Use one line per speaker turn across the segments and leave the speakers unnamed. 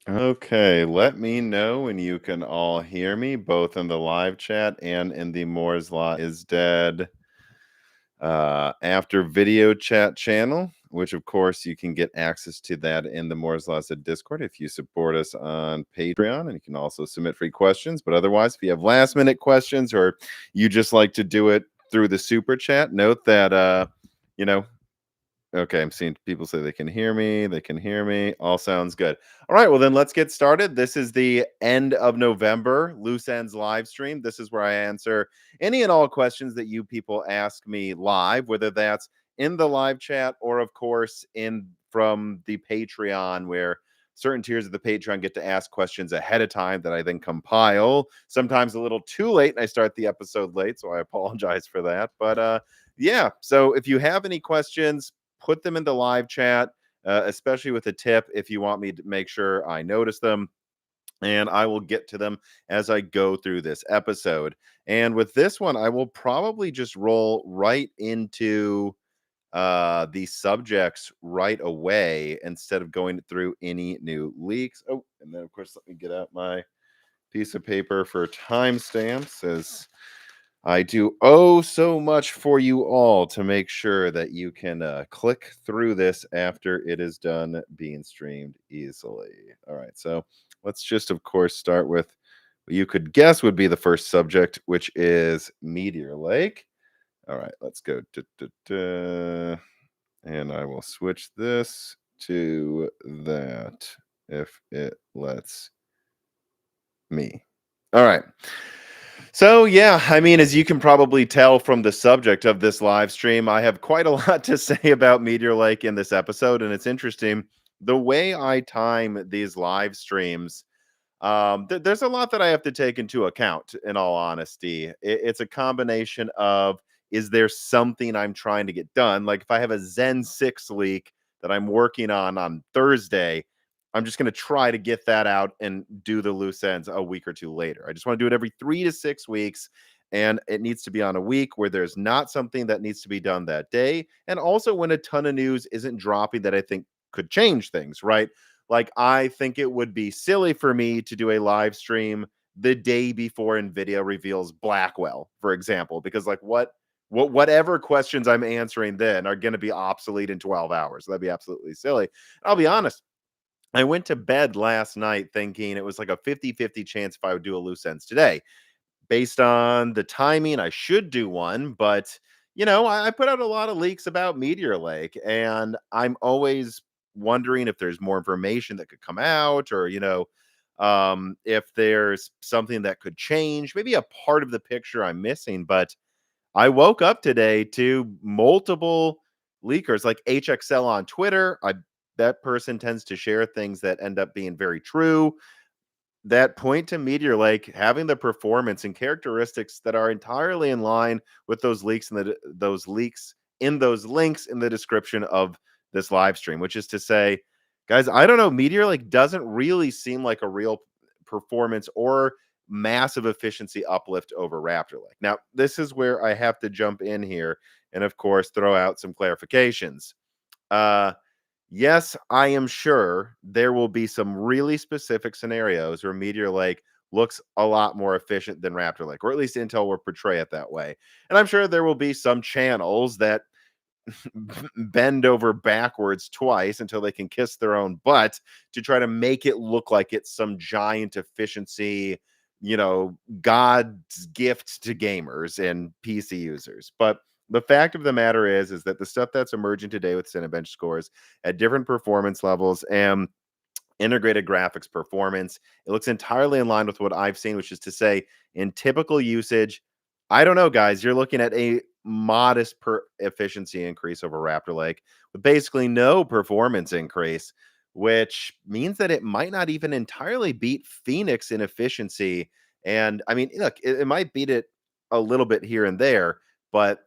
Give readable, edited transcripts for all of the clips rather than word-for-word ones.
Okay, let me know when you can all hear me, both in the live chat and in the Moore's Law is Dead after video chat channel, which of course you can get access to that in the Moore's Law is Dead Discord if you support us on Patreon, and you can also submit free questions. But otherwise, if you have last minute questions or you just like to do it through the super chat, note that you know okay, I'm seeing people say they can hear me. They can hear me. All sounds good. All right, well then let's get started. This is the end of November Loose Ends live stream. This is where I answer any and all questions that you people ask me live, whether that's in the live chat or of course in from the Patreon, where certain tiers of the Patreon get to ask questions ahead of time that I then compile, sometimes a little too late, and I start the episode late, so I apologize for that. But yeah, so if you have any questions, put them in the live chat, especially with a tip if you want me to make sure I notice them. And I will get to them as I go through this episode. And with this one, I will probably just roll right into the subjects right away instead of going through any new leaks. Oh, and then of course, let me get out my piece of paper for timestamps as I do so much for you all to make sure that you can click through this after it is done being streamed easily. All right, so let's just, of course, start with what you could guess would be the first subject, which is Meteor Lake. All right, let's go. And I will switch this to that if it lets me. All right. So, yeah, I mean, as you can probably tell from the subject of this live stream, I have quite a lot to say about Meteor Lake in this episode. And it's interesting the way I time these live streams. There's a lot that I have to take into account, in all honesty. It's a combination of, is there something I'm trying to get done? Like if I have a Zen 6 leak that I'm working on Thursday, I'm just going to try to get that out and do the loose ends a week or two later. I just want to do it every 3 to 6 weeks. And it needs to be on a week where there's not something that needs to be done that day. And also when a ton of news isn't dropping that I think could change things, right? Like, I think it would be silly for me to do a live stream the day before Nvidia reveals Blackwell, for example, because like whatever questions I'm answering then are going to be obsolete in 12 hours. That'd be absolutely silly. I'll be honest. I went to bed last night thinking it was like a 50-50 chance if I would do a loose ends today. Based on the timing, I should do one, but I put out a lot of leaks about Meteor Lake, and I'm always wondering if there's more information that could come out, or if there's something that could change, maybe a part of the picture I'm missing. But I woke up today to multiple leakers, like HXL on Twitter. That person tends to share things that end up being very true, that point to Meteor Lake having the performance and characteristics that are entirely in line with those leaks and those leaks in those links in the description of this live stream, which is to say, guys, I don't know, Meteor Lake doesn't really seem like a real performance or massive efficiency uplift over Raptor Lake. Now, this is where I have to jump in here and of course throw out some clarifications. Uh Yes, I am sure there will be some really specific scenarios where Meteor Lake looks a lot more efficient than Raptor Lake, or at least Intel will portray it that way. And I'm sure there will be some channels that bend over backwards twice until they can kiss their own butt to try to make it look like it's some giant efficiency, God's gift to gamers and PC users. But the fact of the matter is that the stuff that's emerging today with Cinebench scores at different performance levels and integrated graphics performance, it looks entirely in line with what I've seen, which is to say, in typical usage, I don't know, guys, you're looking at a modest per efficiency increase over Raptor Lake with basically no performance increase, which means that it might not even entirely beat Phoenix in efficiency. And I mean, look, it might beat it a little bit here and there, but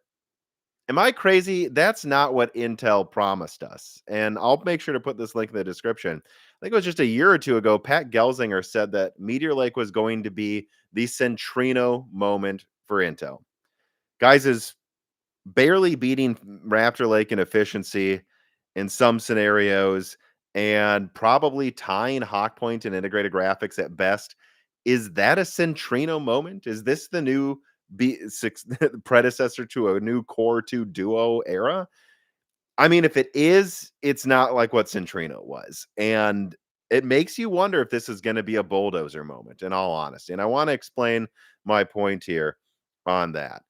am I crazy? That's not what Intel promised us. And I'll make sure to put this link in the description. I think it was just a year or two ago, Pat Gelsinger said that Meteor Lake was going to be the Centrino moment for Intel. Guys, is barely beating Raptor Lake in efficiency in some scenarios. and probably tying Hawk Point and integrated graphics at best. Is that a Centrino moment? Is this the new B6 predecessor to a new Core 2 Duo era? I mean, if it is, it's not like what Centrino was. And it makes you wonder if this is going to be a bulldozer moment, in all honesty. And I want to explain my point here on that.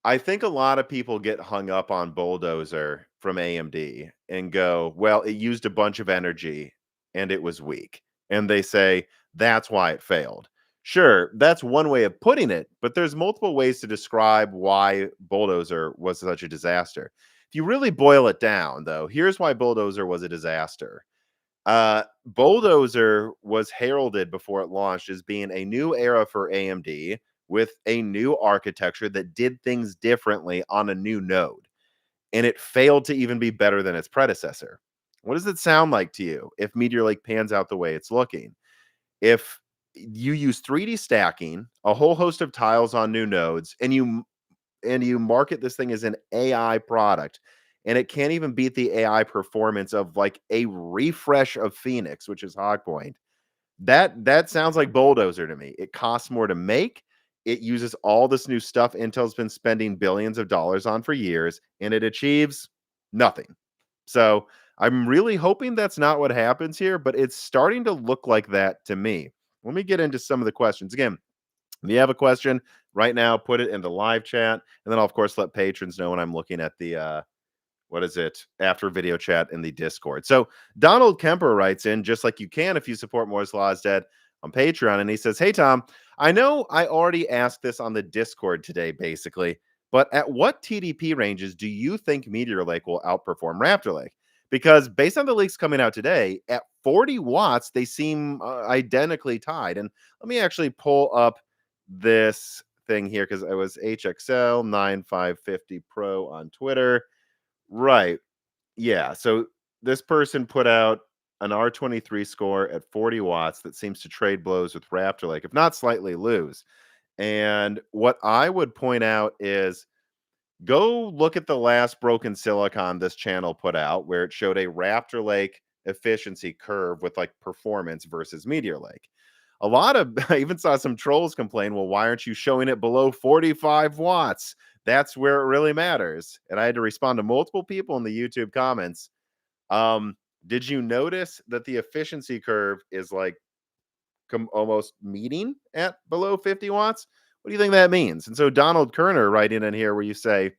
I think a lot of people get hung up on Bulldozer from AMD and go, well, it used a bunch of energy and it was weak. And they say that's why it failed. Sure, that's one way of putting it, but there's multiple ways to describe why Bulldozer was such a disaster. If you really boil it down, though, here's why Bulldozer was a disaster. Bulldozer was heralded before it launched as being a new era for AMD with a new architecture that did things differently on a new node. And it failed to even be better than its predecessor. What does it sound like to you if Meteor Lake pans out the way it's looking? If you use 3D stacking, a whole host of tiles on new nodes, and you market this thing as an AI product, and it can't even beat the AI performance of like a refresh of Phoenix, which is Hawk Point. That sounds like Bulldozer to me. It costs more to make. It uses all this new stuff Intel's been spending billions of dollars on for years, and it achieves nothing. So I'm really hoping that's not what happens here, but it's starting to look like that to me. Let me get into some of the questions. Again, if you have a question right now, put it in the live chat, and then I'll of course let patrons know when I'm looking at the what is it after video chat in the Discord. So Donald Kemper writes in, just like you can if you support Moore's Law is Dead on Patreon, and he says, "Hey Tom, I know I already asked this on the Discord today, basically, but at what TDP ranges do you think Meteor Lake will outperform Raptor Lake? Because based on the leaks coming out today, at 40 watts, they seem identically tied. And let me actually pull up this thing here because I was HXL 9550 Pro on Twitter. Right. Yeah. So this person put out an R23 score at 40 watts that seems to trade blows with Raptor Lake, if not slightly lose. And what I would point out is go look at the last Broken Silicon this channel put out, where it showed a Raptor Lake efficiency curve with like performance versus Meteor Lake. A lot of I even saw some trolls complain, well, why aren't you showing it below 45 watts? That's where it really matters. And I had to respond to multiple people in the YouTube comments. Um, did you notice that the efficiency curve is like almost meeting at below 50 watts? What do you think that means? And so Donald Kerner writing in here where you say,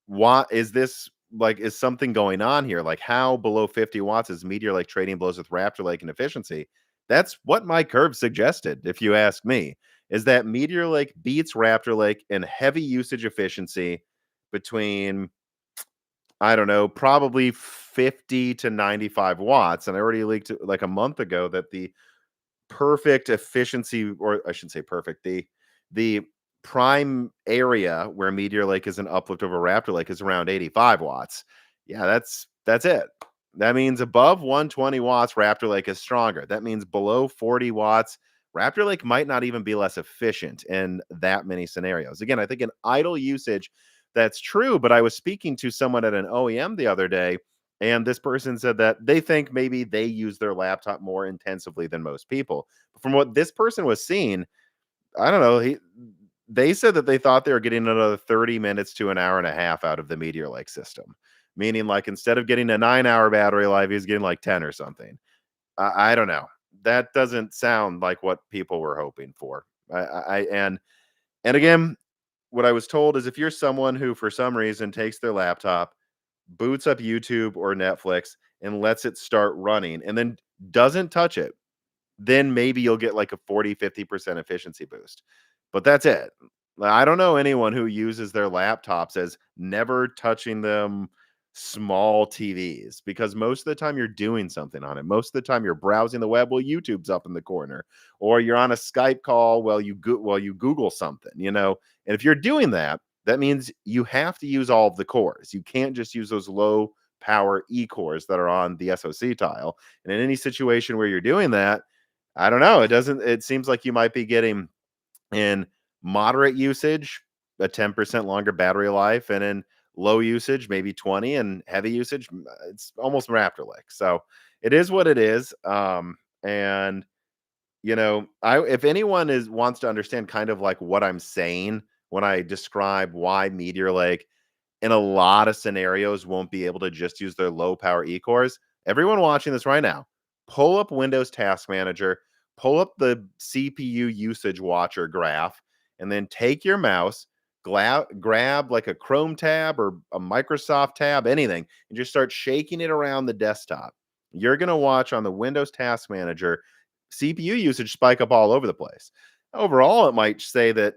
why is this like is something going on here? Like how below 50 watts is Meteor Lake trading blows with Raptor Lake in efficiency? That's what my curve suggested, if you ask me, is that Meteor Lake beats Raptor Lake in heavy usage efficiency between, I don't know, probably 50 to 95 watts. And I already leaked like a month ago that the perfect efficiency, or I shouldn't say perfect, the prime area where Meteor Lake is an uplift over Raptor Lake is around 85 watts. Yeah, that's it. That means above 120 watts, Raptor Lake is stronger. That means below 40 watts, Raptor Lake might not even be less efficient in that many scenarios. Again, I think in idle usage, that's true. But I was speaking to someone at an OEM the other day, and this person said that they think maybe they use their laptop more intensively than most people. From what this person was seeing, I don't know. They said that they thought they were getting another 30 minutes to an hour and a half out of the Meteor Lake system. Meaning, like, instead of getting a 9-hour battery life, he's getting like 10 or something. I don't know. That doesn't sound like what people were hoping for. And again, what I was told is if you're someone who, for some reason, takes their laptop, boots up YouTube or Netflix, and lets it start running, and then doesn't touch it, then maybe you'll get like a 40-50% efficiency boost. But that's it. I don't know anyone who uses their laptops as never touching them small TVs, because most of the time you're doing something on it. Most of the time you're browsing the web while YouTube's up in the corner, or you're on a Skype call while you Google something, you know. And if you're doing that, that means you have to use all of the cores. You can't just use those low power E cores that are on the SoC tile. And in any situation where you're doing that, I don't know. It seems like you might be getting in moderate usage, a 10% longer battery life, and in low usage, maybe 20, and heavy usage, it's almost Raptor Lake. So it is what it is. And I if anyone is wants to understand kind of like what I'm saying when I describe why Meteor Lake in a lot of scenarios won't be able to just use their low power e-cores. Everyone watching this right now, pull up Windows Task Manager, pull up the CPU usage watcher graph, and then take your mouse, grab like a Chrome tab or a Microsoft tab, anything, and just start shaking it around the desktop. You're going to watch on the Windows Task Manager CPU usage spike up all over the place. Overall, it might say that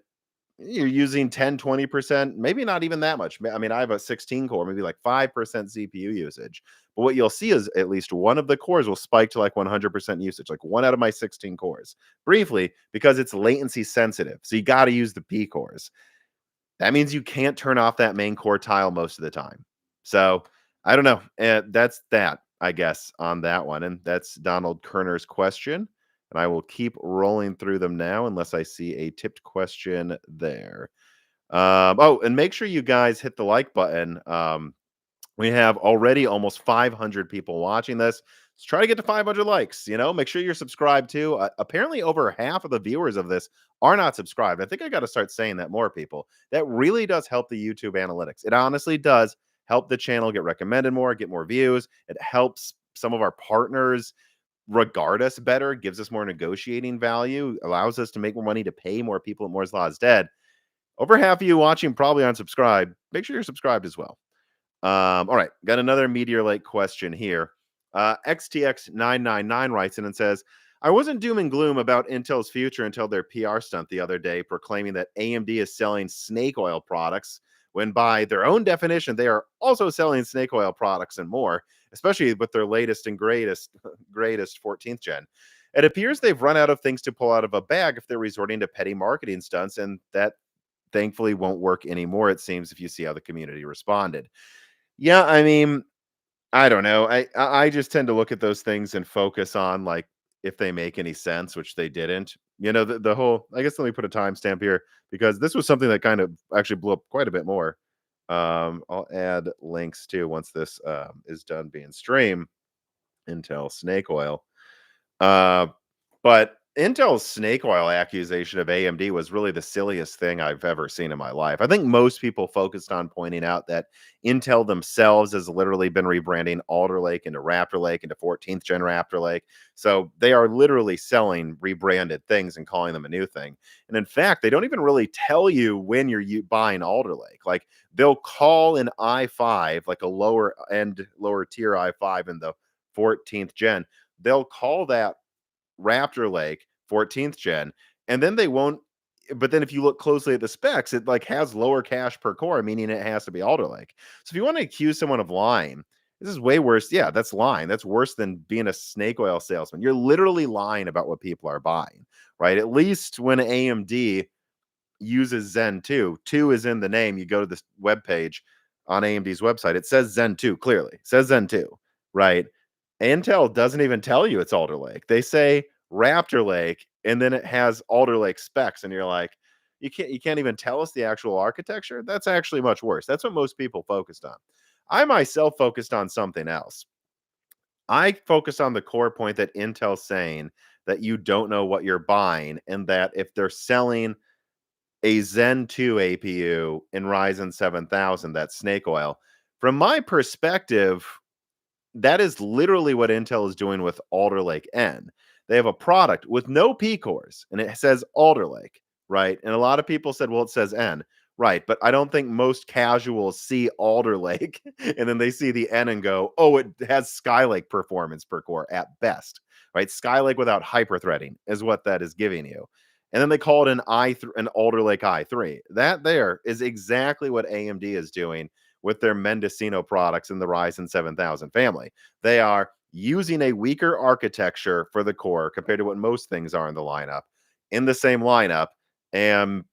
you're using 10-20%, maybe not even that much. I mean, I have a 16 core, maybe like 5% CPU usage. But what you'll see is at least one of the cores will spike to like 100% usage, like one out of my 16 cores, briefly, because it's latency sensitive. So you got to use the P cores. That means you can't turn off that main core tile most of the time. So I don't know. That's that, I guess, on that one. And that's Donald Kerner's question. And I will keep rolling through them now unless I see a tipped question there. Oh, and make sure you guys hit the like button. We have already almost 500 people watching this. Let's try to get to 500 likes. Make sure you're subscribed too. Apparently, over half of the viewers of this are not subscribed. I think I got to start saying that more, people. That really does help the YouTube analytics. It honestly does help the channel get recommended more, get more views. It helps some of our partners regard us better, gives us more negotiating value, allows us to make more money to pay more people at Moore's Law is Dead. Over half of you watching probably unsubscribed. Make sure you're subscribed as well. All right, got another Meteor Lake question here. XTX999 writes in and says, I wasn't doom and gloom about Intel's future until their PR stunt the other day proclaiming that AMD is selling snake oil products, when by their own definition, they are also selling snake oil products and more, especially with their latest and greatest 14th gen. It appears they've run out of things to pull out of a bag if they're resorting to petty marketing stunts, and that thankfully won't work anymore, it seems, if you see how the community responded. Yeah, I mean, I don't know. I just tend to look at those things and focus on like if they make any sense, which they didn't. The whole. I guess let me put a timestamp here because this was something that kind of actually blew up quite a bit more. I'll add links too once this is done being streamed. Intel Snake Oil. Uh, but Intel's snake oil accusation of AMD was really the silliest thing I've ever seen in my life. I think most people focused on pointing out that Intel themselves has literally been rebranding Alder Lake into Raptor Lake into 14th gen Raptor Lake. So they are literally selling rebranded things and calling them a new thing. And in fact, they don't even really tell you when you're buying Alder Lake. Like they'll call an i5, like a lower tier i5 in the 14th gen. They'll call that Raptor Lake 14th gen, and then they won't. But then if you look closely at the specs, it like has lower cache per core, meaning it has to be Alder Lake. So if you want to accuse someone of lying, this is way worse. Yeah, that's lying. That's worse than being a snake oil salesman. You're literally lying about what people are buying, right? At least when AMD uses Zen 2, 2 is in the name. You go to this web page on AMD's website, it says Zen 2 clearly. It says Zen 2, right? Intel doesn't even tell you it's Alder Lake. They say Raptor Lake, and then it has Alder Lake specs, and you're like, you can't even tell us the actual architecture. That's actually much worse. That's what most people focused on. I myself focused on something else. I focused on the core point that Intel's saying that you don't know what you're buying, and that if they're selling a Zen 2 APU in Ryzen 7000, that's snake oil. From my perspective, that is literally what Intel is doing with Alder Lake N. They have a product with no P cores, and it says Alder Lake, right? And a lot of people said, well, it says N, right? But I don't think most casuals see Alder Lake and then they see the N and go, oh, it has Skylake performance per core at best, right? Skylake without hyperthreading is what that is giving you. And then they call it an Alder Lake i3. That there is exactly what AMD is doing with their Mendocino products in the Ryzen 7000 family. They are using a weaker architecture for the core compared to what most things are in the same lineup. And,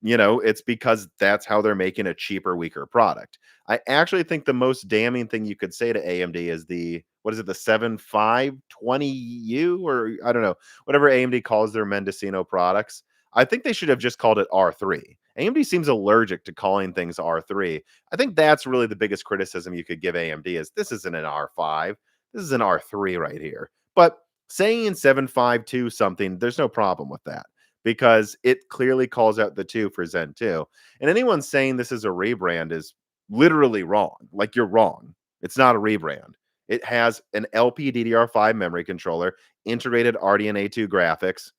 it's because that's how they're making a cheaper, weaker product. I actually think the most damning thing you could say to AMD is the 7520U, or I don't know, whatever AMD calls their Mendocino products. I think they should have just called it R3 AMD seems allergic to calling things R3. I think that's really the biggest criticism you could give AMD is this isn't an R5. This is an R3 right here. But saying 752 something, there's no problem with that because it clearly calls out the 2 for Zen 2. And anyone saying this is a rebrand is literally wrong. Like you're wrong. It's not a rebrand. It has an LPDDR5 memory controller, integrated RDNA 2 graphics.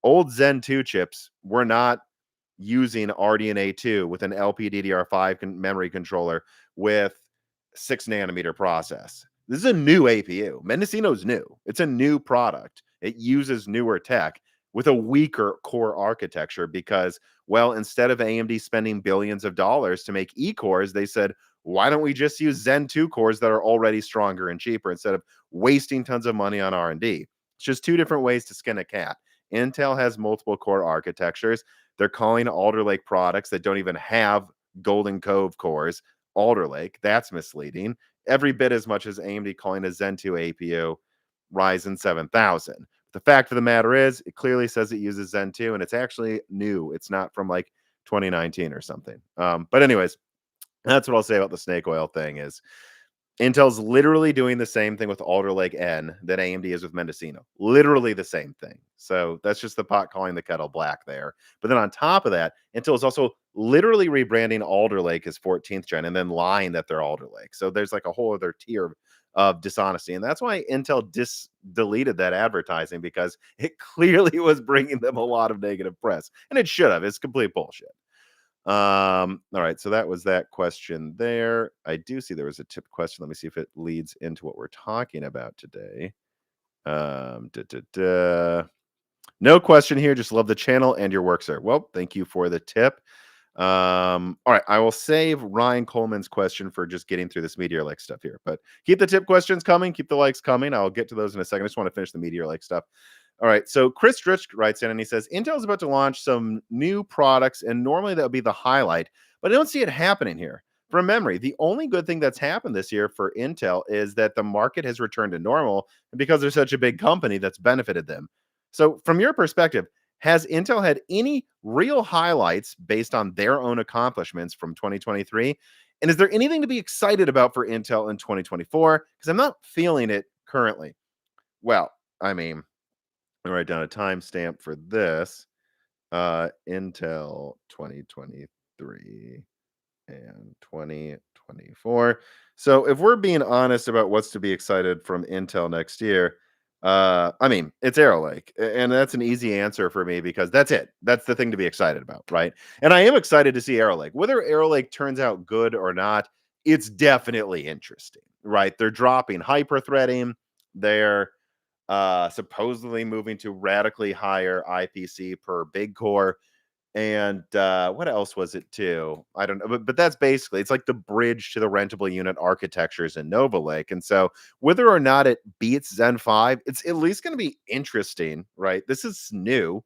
Old Zen 2 chips were not using RDNA 2 with an LPDDR5 memory controller with 6 nanometer process. This is a new APU. Mendocino's new. It's a new product. It uses newer tech with a weaker core architecture because, well, instead of AMD spending billions of dollars to make E-cores, they said, why don't we just use Zen 2 cores that are already stronger and cheaper instead of wasting tons of money on R&D? It's just two different ways to skin a cat. Intel has multiple core architectures. They're calling Alder Lake products that don't even have Golden Cove cores Alder Lake. That's misleading. Every bit as much as AMD calling a Zen 2 APU Ryzen 7000. The fact of the matter is, it clearly says it uses Zen 2, and it's actually new. It's not from like 2019 or something. But anyways, that's what I'll say about the snake oil thing is Intel's literally doing the same thing with Alder Lake N that AMD is with Mendocino. Literally the same thing. So that's just the pot calling the kettle black there. But then on top of that, Intel is also literally rebranding Alder Lake as 14th gen and then lying that they're Alder Lake. So there's like a whole other tier of dishonesty. And that's why Intel deleted that advertising because it clearly was bringing them a lot of negative press. And it should have. It's complete bullshit. All right, so that was that question there. I do see there was a tip question. Let me see if it leads into what we're talking about today. No question here. Just love the channel and your work, sir. Well, thank you for the tip. All right, I will save Ryan Coleman's question for just getting through this Meteor Lake stuff here. But keep the tip questions coming. Keep the likes coming. I'll get to those in a second. I just want to finish the Meteor Lake stuff. All right, so Chris Strix writes in and he says, Intel's about to launch some new products, and normally that would be the highlight, but I don't see it happening here. From memory, the only good thing that's happened this year for Intel is that the market has returned to normal because they're such a big company that's benefited them. So from your perspective, has Intel had any real highlights based on their own accomplishments from 2023? And is there anything to be excited about for Intel in 2024? Because I'm not feeling it currently. Well, I mean, I'll write down a timestamp for this. Intel 2023 and 2024. So if we're being honest about what's to be excited from Intel next year, I mean, it's Arrow Lake. And that's an easy answer for me because that's it. That's the thing to be excited about, right? And I am excited to see Arrow Lake. Whether Arrow Lake turns out good or not, it's definitely interesting, right? They're dropping hyper-threading. They're supposedly moving to radically higher IPC per big core. And what else was it too? I don't know, but that's basically it's like the bridge to the rentable unit architectures in Nova Lake. And so whether or not it beats Zen 5, it's at least going to be interesting, right? This is new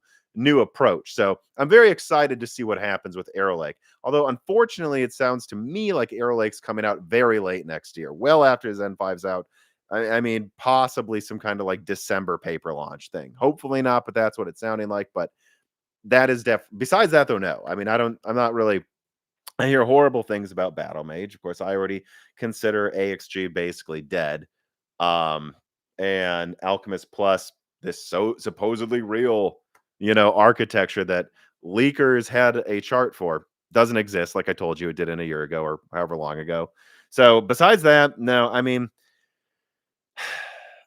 approach. So I'm very excited to see what happens with Arrow Lake. Although unfortunately, it sounds to me like Arrow Lake's coming out very late next year, well after Zen 5's out. I mean, possibly some kind of like December paper launch thing. Hopefully not, but that's what it's sounding like. But that is besides that, though, no. I mean, I'm not really. I hear horrible things about Battle Mage. Of course, I already consider AXG basically dead. And Alchemist Plus, this so supposedly real, architecture that leakers had a chart for doesn't exist. Like I told you, it did in a year ago or however long ago. So besides that, no. I mean,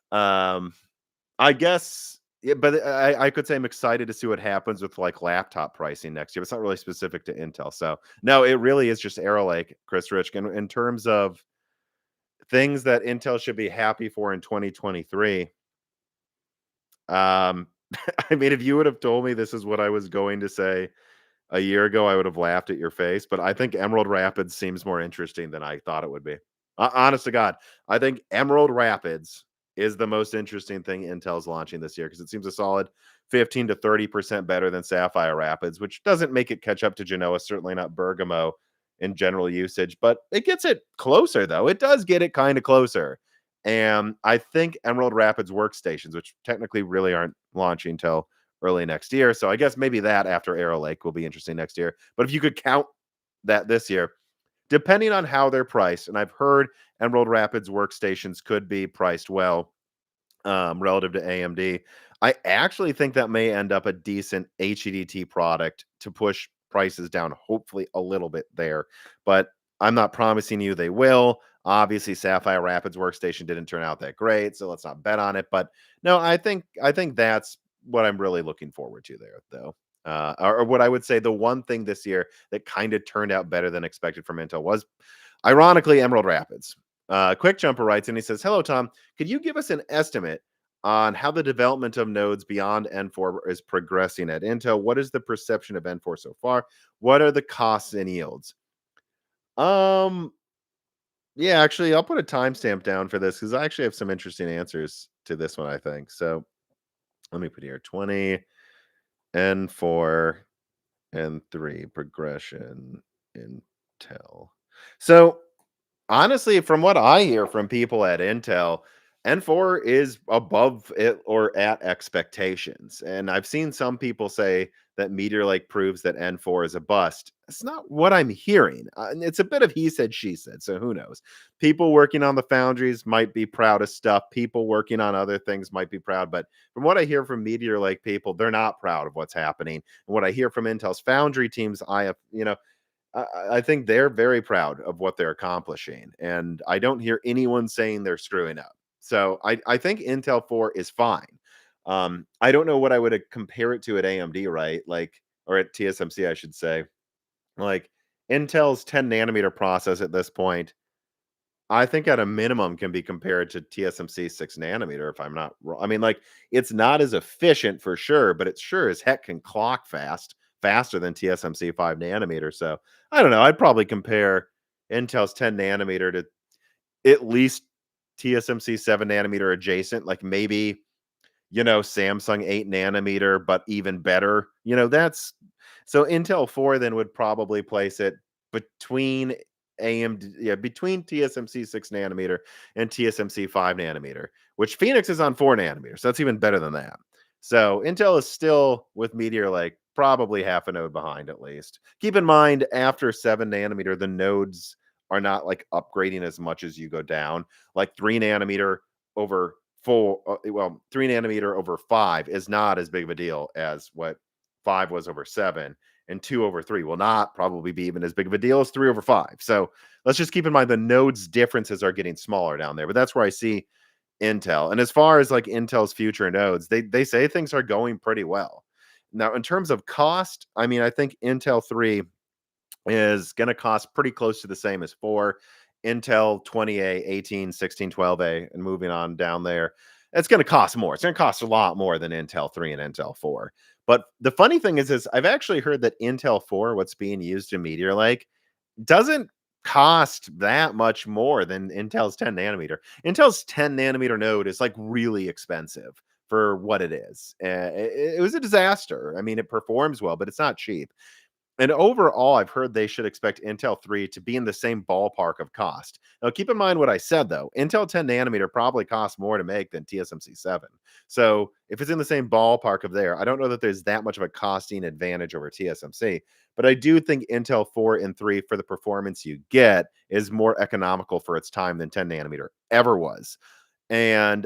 I guess, yeah, but I could say I'm excited to see what happens with like laptop pricing next year. It's not really specific to Intel. So no, it really is just Arrow Lake, Chris Rich. In terms of things that Intel should be happy for in 2023. I mean, if you would have told me this is what I was going to say a year ago, I would have laughed at your face. But I think Emerald Rapids seems more interesting than I thought it would be. Honest to God, I think Emerald Rapids is the most interesting thing Intel's launching this year because it seems a solid 15 to 30% better than Sapphire Rapids, which doesn't make it catch up to Genoa, certainly not Bergamo in general usage, but it gets it closer, though. It does get it kind of closer. And I think Emerald Rapids workstations, which technically really aren't launching until early next year. So I guess maybe that after Arrow Lake will be interesting next year. But if you could count that this year, depending on how they're priced, and I've heard Emerald Rapids workstations could be priced well relative to AMD. I actually think that may end up a decent HEDT product to push prices down, hopefully a little bit there. But I'm not promising you they will. Obviously, Sapphire Rapids workstation didn't turn out that great, so let's not bet on it. But no, I think that's what I'm really looking forward to there, though. Or what I would say, the one thing this year that kind of turned out better than expected from Intel was, ironically, Emerald Rapids. Quick Jumper writes and he says, "Hello, Tom. Could you give us an estimate on how the development of nodes beyond N4 is progressing at Intel? What is the perception of N4 so far? What are the costs and yields?" Um, yeah, actually, I'll put a timestamp down for this because I actually have some interesting answers to this one, I think. So let me put here 20 N4 N3 progression Intel. So honestly, from what I hear from people at Intel, N4 is above it or at expectations. And I've seen some people say that Meteor Lake proves that N4 is a bust. It's not what I'm hearing. And it's a bit of he said, she said. So who knows? People working on the foundries might be proud of stuff. People working on other things might be proud. But from what I hear from Meteor Lake people, they're not proud of what's happening. And what I hear from Intel's foundry teams, I have, I think they're very proud of what they're accomplishing, and I don't hear anyone saying they're screwing up. So I think Intel 4 is fine. I don't know what I would compare it to at AMD, right? Like, or at TSMC, I should say. Like Intel's 10 nanometer process at this point, I think at a minimum can be compared to TSMC 6 nanometer, if I'm not wrong. I mean, like, it's not as efficient for sure, but it sure as heck can clock faster than TSMC 5 nanometer. So I don't know. I'd probably compare Intel's 10 nanometer to at least TSMC 7 nanometer adjacent, like maybe, Samsung 8 nanometer, but even better. That's so Intel 4 then would probably place it between AMD, yeah, between TSMC 6 nanometer and TSMC 5 nanometer, which Phoenix is on 4 nanometer. So that's even better than that. So Intel is still with Meteor Lake probably half a node behind at least. Keep in mind, after 7 nanometer, the nodes are not like upgrading as much as you go down. Like 3 nanometer over 4, 3 nanometer over 5 is not as big of a deal as what 5 was over 7, and 2 over 3 will not probably be even as big of a deal as 3 over 5. So let's just keep in mind the nodes differences are getting smaller down there. But that's where I see Intel. And as far as like Intel's future nodes, they say things are going pretty well. Now, in terms of cost, I mean, I think Intel 3 is going to cost pretty close to the same as 4. Intel 20A, 18, 16, 12A, and moving on down there, it's going to cost more. It's going to cost a lot more than Intel 3 and Intel 4. But the funny thing is I've actually heard that Intel 4, what's being used in Meteor Lake, doesn't cost that much more than Intel's 10 nanometer. Intel's 10 nanometer node is like really expensive for what it is. It was a disaster. I mean, it performs well, but it's not cheap. And overall, I've heard they should expect Intel 3 to be in the same ballpark of cost. Now, keep in mind what I said, though. Intel 10 nanometer probably costs more to make than TSMC 7. So if it's in the same ballpark of there, I don't know that there's that much of a costing advantage over TSMC. But I do think Intel 4 and 3, for the performance you get, is more economical for its time than 10 nanometer ever was. And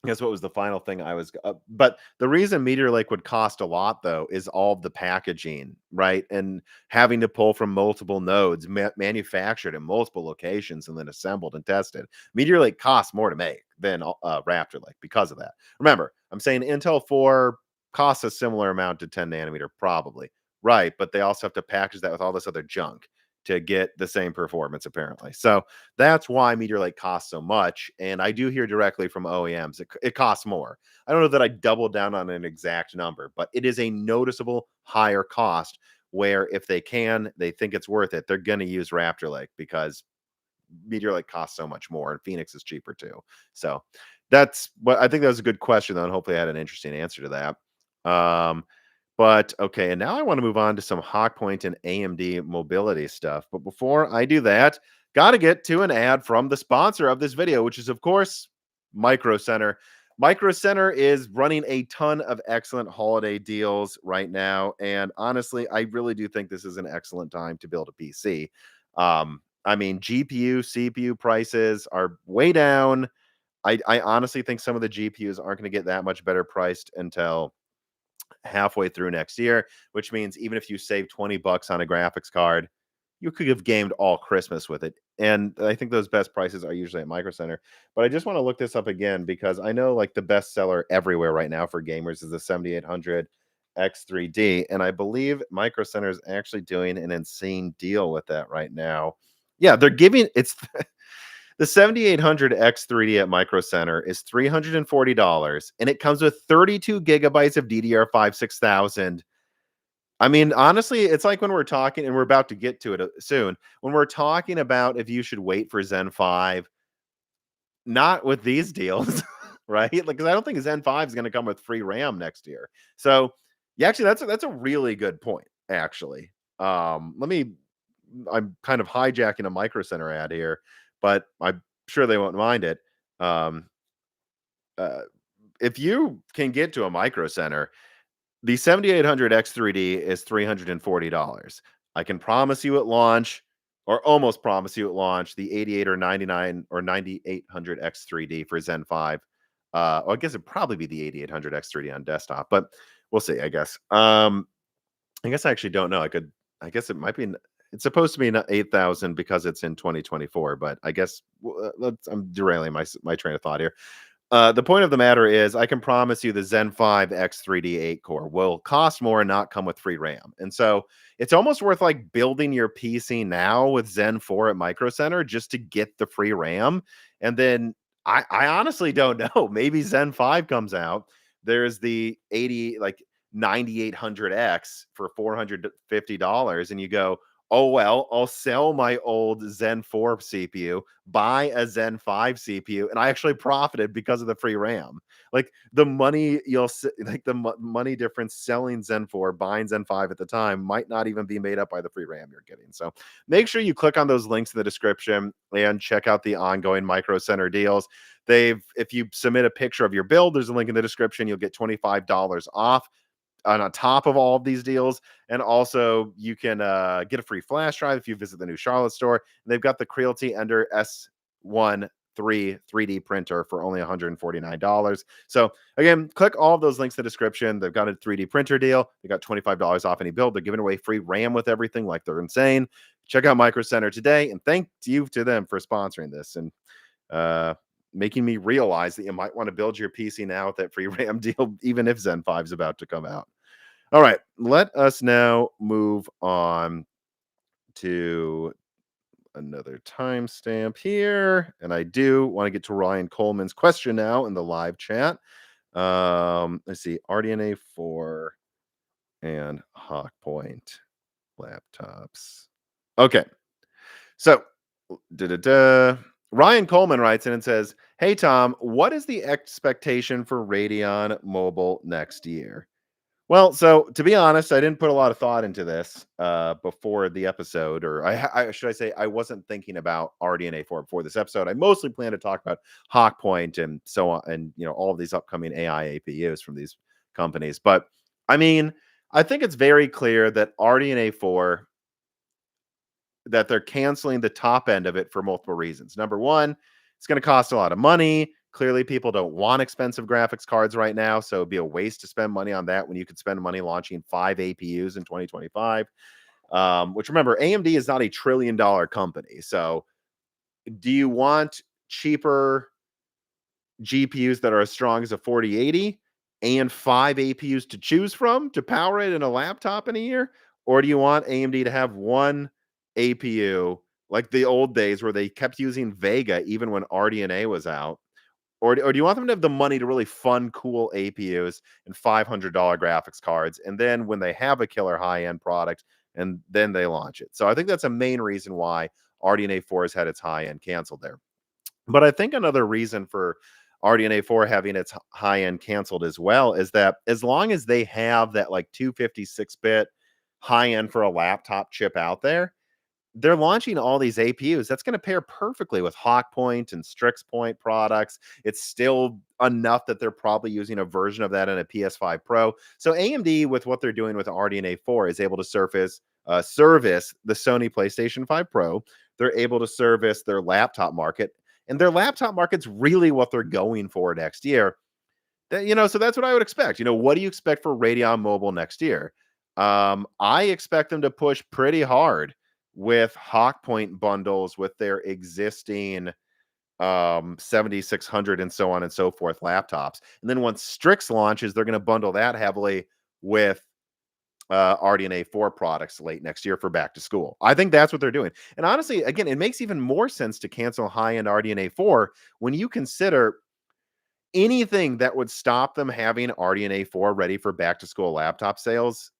guess what was the final thing I was but the reason Meteor Lake would cost a lot, though, is all of the packaging, right? And having to pull from multiple nodes, manufactured in multiple locations and then assembled and tested. Meteor Lake costs more to make than Raptor Lake because of that. Remember, I'm saying Intel 4 costs a similar amount to 10 nanometer probably, right? But they also have to package that with all this other junk to get the same performance, apparently. So that's why Meteor Lake costs so much. And I do hear directly from OEMs, it costs more. I don't know that I doubled down on an exact number, but it is a noticeable higher cost where if they think it's worth it, they're going to use Raptor Lake because Meteor Lake costs so much more and Phoenix is cheaper too. So that's what I think that was a good question, though. And hopefully I had an interesting answer to that. But okay, and now I want to move on to some Hawk Point and AMD mobility stuff. But before I do that, got to get to an ad from the sponsor of this video, which is, of course, Micro Center. Micro Center is running a ton of excellent holiday deals right now, and honestly, I really do think this is an excellent time to build a PC. I mean, GPU, CPU prices are way down. I honestly think some of the GPUs aren't going to get that much better priced until halfway through next year, which means even if you save 20 bucks on a graphics card, you could have gamed all Christmas with it. And I think those best prices are usually at Micro Center. But I just want to look this up again because I know like the best seller everywhere right now for gamers is the 7800 X3D. And I believe Micro Center is actually doing an insane deal with that right now. Yeah, they're giving it's the 7800 X3D at Micro Center is $340 and it comes with 32 gigabytes of DDR5 6000. I mean, honestly, it's like when we're talking, and we're about to get to it soon, when we're talking about if you should wait for Zen 5, not with these deals, right? Like, 'cause I don't think Zen 5 is going to come with free RAM next year. So, yeah, actually, that's a really good point, actually. Let me, I'm kind of hijacking a Micro Center ad here, but I'm sure they won't mind it. Um, uh, if you can get to a Micro Center, the 7800 X3D is $340. I can promise you at launch, or almost promise you at launch, the 88 or 99 or 9800 X3D for Zen 5. Well, I guess it'd probably be the 8800 X3D on desktop, but we'll see, I guess. I guess I actually don't know. I guess it might be, it's supposed to be 8,000 because it's in 2024, but I guess I'm derailing my train of thought here. The point of the matter is, I can promise you the Zen 5 X3D 8 core will cost more and not come with free RAM. And so it's almost worth like building your PC now with Zen 4 at Micro Center just to get the free RAM. And then I honestly don't know. Maybe Zen 5 comes out. There's the 80, like 9800X for $450. And you go, oh, well, I'll sell my old Zen 4 CPU, buy a Zen 5 CPU, and I actually profited because of the free RAM. Like the money like the money difference selling Zen 4, buying Zen 5 at the time might not even be made up by the free RAM you're getting. So make sure you click on those links in the description and check out the ongoing Micro Center deals. If you submit a picture of your build, there's a link in the description. You'll get $25 off on top of all of these deals. And also you can get a free flash drive if you visit the new Charlotte store. And they've got the Creality Ender S1 3D printer for only $149. So again, click all of those links in the description. They've got a 3D printer deal. They got $25 off any build. They're giving away free RAM with everything, like they're insane. Check out Micro Center today, and thank you to them for sponsoring this and making me realize that you might want to build your PC now with that free RAM deal, even if Zen 5 is about to come out. All right, let us now move on to another timestamp here. And I do want to get to Ryan Coleman's question now in the live chat. Let's see, RDNA 4 and Hawk Point laptops. Okay, so Ryan Coleman writes in and says, hey, Tom, what is the expectation for Radeon Mobile next year? Well, so to be honest, I didn't put a lot of thought into this before the episode, or I should I say I wasn't thinking about RDNA 4 before this episode. I mostly plan to talk about Hawk Point and so on, and all of these upcoming AI APUs from these companies. But I mean, I think it's very clear that RDNA 4, that they're canceling the top end of it for multiple reasons. Number one, it's going to cost a lot of money. Clearly, people don't want expensive graphics cards right now, so it'd be a waste to spend money on that when you could spend money launching 5 APUs in 2025. Which, remember, AMD is not a $1 trillion company. So do you want cheaper GPUs that are as strong as a 4080 and 5 APUs to choose from to power it in a laptop in a year? Or do you want AMD to have one APU like the old days where they kept using Vega even when RDNA was out? Or do you want them to have the money to really fund cool APUs and $500 graphics cards? And then when they have a killer high-end product, and then they launch it. So I think that's a main reason why RDNA 4 has had its high-end canceled there. But I think another reason for RDNA 4 having its high end canceled as well is that as long as they have that like 256-bit high end for a laptop chip out there, they're launching all these APUs. That's going to pair perfectly with Hawk Point and Strix Point products. It's still enough that they're probably using a version of that in a PS5 Pro. So AMD, with what they're doing with RDNA 4, is able to service the Sony PlayStation 5 Pro. They're able to service their laptop market, and their laptop market's really what they're going for next year. So that's what I would expect. What do you expect for Radeon Mobile next year? I expect them to push pretty hard with Hawk Point bundles with their existing 7600 and so on and so forth laptops. And then once Strix launches, they're going to bundle that heavily with RDNA 4 products late next year for back to school. I think that's what they're doing. And honestly, again, it makes even more sense to cancel high end RDNA 4 when you consider anything that would stop them having RDNA 4 ready for back to school laptop sales.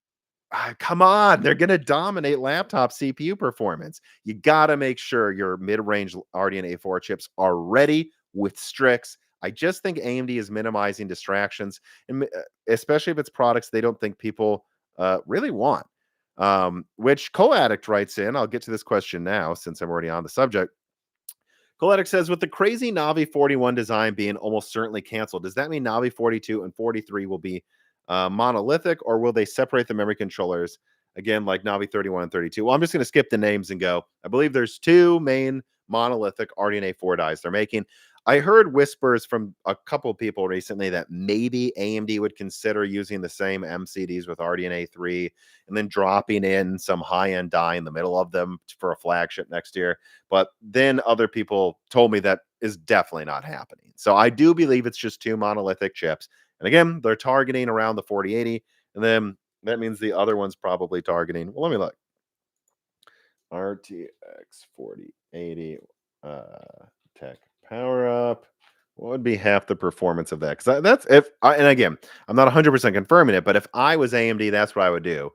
Come on, they're going to dominate laptop CPU performance. You got to make sure your mid-range RDNA 4 chips are ready with Strix. I just think AMD is minimizing distractions, and especially if it's products they don't think people really want. Which Co-Addict writes in. I'll get to this question now since I'm already on the subject. Coletic says, with the crazy Navi 41 design being almost certainly canceled, does that mean Navi 42 and 43 will be monolithic, or will they separate the memory controllers again like Navi 31 and 32? Well, I'm just going to skip the names and go. I believe there's two main monolithic RDNA 4 dies they're making. I heard whispers from a couple of people recently that maybe AMD would consider using the same MCDs with RDNA 3 and then dropping in some high-end die in the middle of them for a flagship next year. But then other people told me that is definitely not happening. So I do believe it's just two monolithic chips. And again, they're targeting around the 4080. And then that means the other one's probably targeting. Well, let me look. RTX 4080 tech power up. What would be half the performance of that? Because that's if I, and again, I'm not 100% confirming it, but if I was AMD, that's what I would do.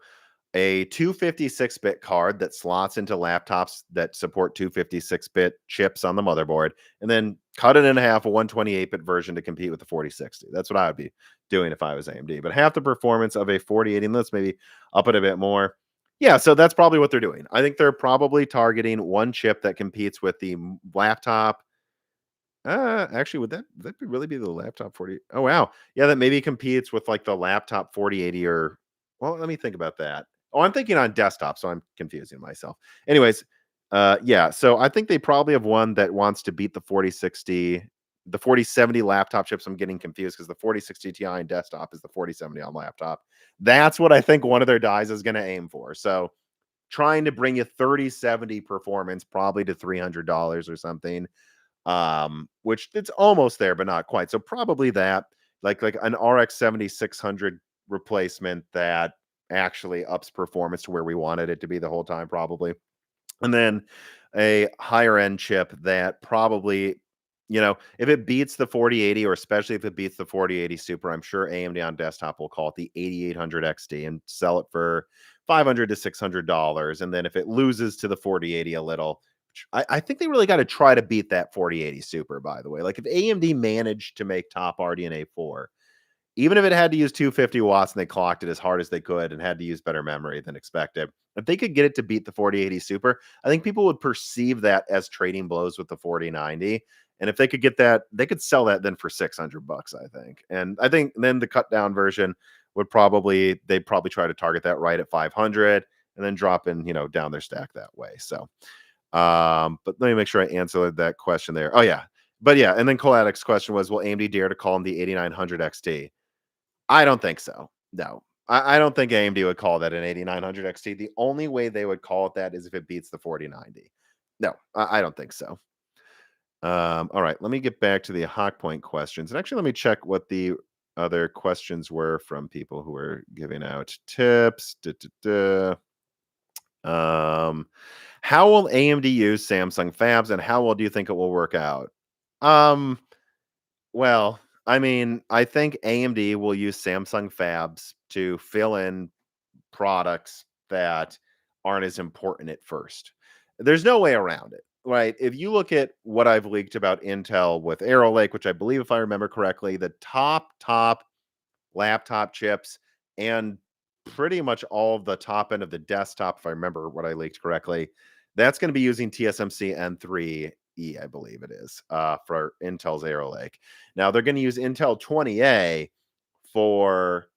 A 256-bit card that slots into laptops that support 256-bit chips on the motherboard, and then cut it in half, a 128-bit version to compete with the 4060. That's what I would be doing if I was AMD. But half the performance of a 4080, and let's maybe up it a bit more. Yeah, so that's probably what they're doing. I think they're probably targeting one chip that competes with the laptop. Actually, would that really be the laptop 40? Oh wow. Yeah, that maybe competes with like the laptop 4080 or well, let me think about that. Oh, I'm thinking on desktop, so I'm confusing myself. Anyways, yeah, so I think they probably have one that wants to beat the 4060, the 4070 laptop chips. I'm getting confused because the 4060 Ti on desktop is the 4070 on laptop. That's what I think one of their dies is going to aim for. So trying to bring you 3070 performance probably to $300 or something, which it's almost there but not quite. So probably that, like an RX 7600 replacement that actually ups performance to where we wanted it to be the whole time probably. And then a higher end chip that probably, if it beats the 4080, or especially if it beats the 4080 Super, I'm sure AMD on desktop will call it the 8800 XT and sell it for $500 to $600. And then if it loses to the 4080 a little, I think they really got to try to beat that 4080 Super, by the way. Like if AMD managed to make top RDNA 4, even if it had to use 250 watts and they clocked it as hard as they could and had to use better memory than expected, if they could get it to beat the 4080 Super, I think people would perceive that as trading blows with the 4090. And if they could get that, they could sell that then for $600, I think. And I think then the cut down version they'd probably try to target that right at 500 and then drop in, down their stack that way. So, but let me make sure I answered that question there. Oh yeah. But yeah, and then Coladic's question was, will AMD dare to call him the 8900 XT? I don't think so. No. I don't think AMD would call that an 8900 XT. The only way they would call it that is if it beats the 4090. No, I don't think so. All right, let me get back to the Hawk Point questions. And actually, let me check what the other questions were from people who were giving out tips. How will AMD use Samsung fabs, and how well do you think it will work out? Um, well, I mean, I think AMD will use Samsung fabs to fill in products that aren't as important at first. There's no way around it, right? If you look at what I've leaked about Intel with Arrow Lake, which I believe, if I remember correctly, the top laptop chips and pretty much all of the top end of the desktop, if I remember what I leaked correctly, That's going to be using TSMC N3E, I believe it is, for Intel's Arrow Lake. Now they're going to use Intel 20A for,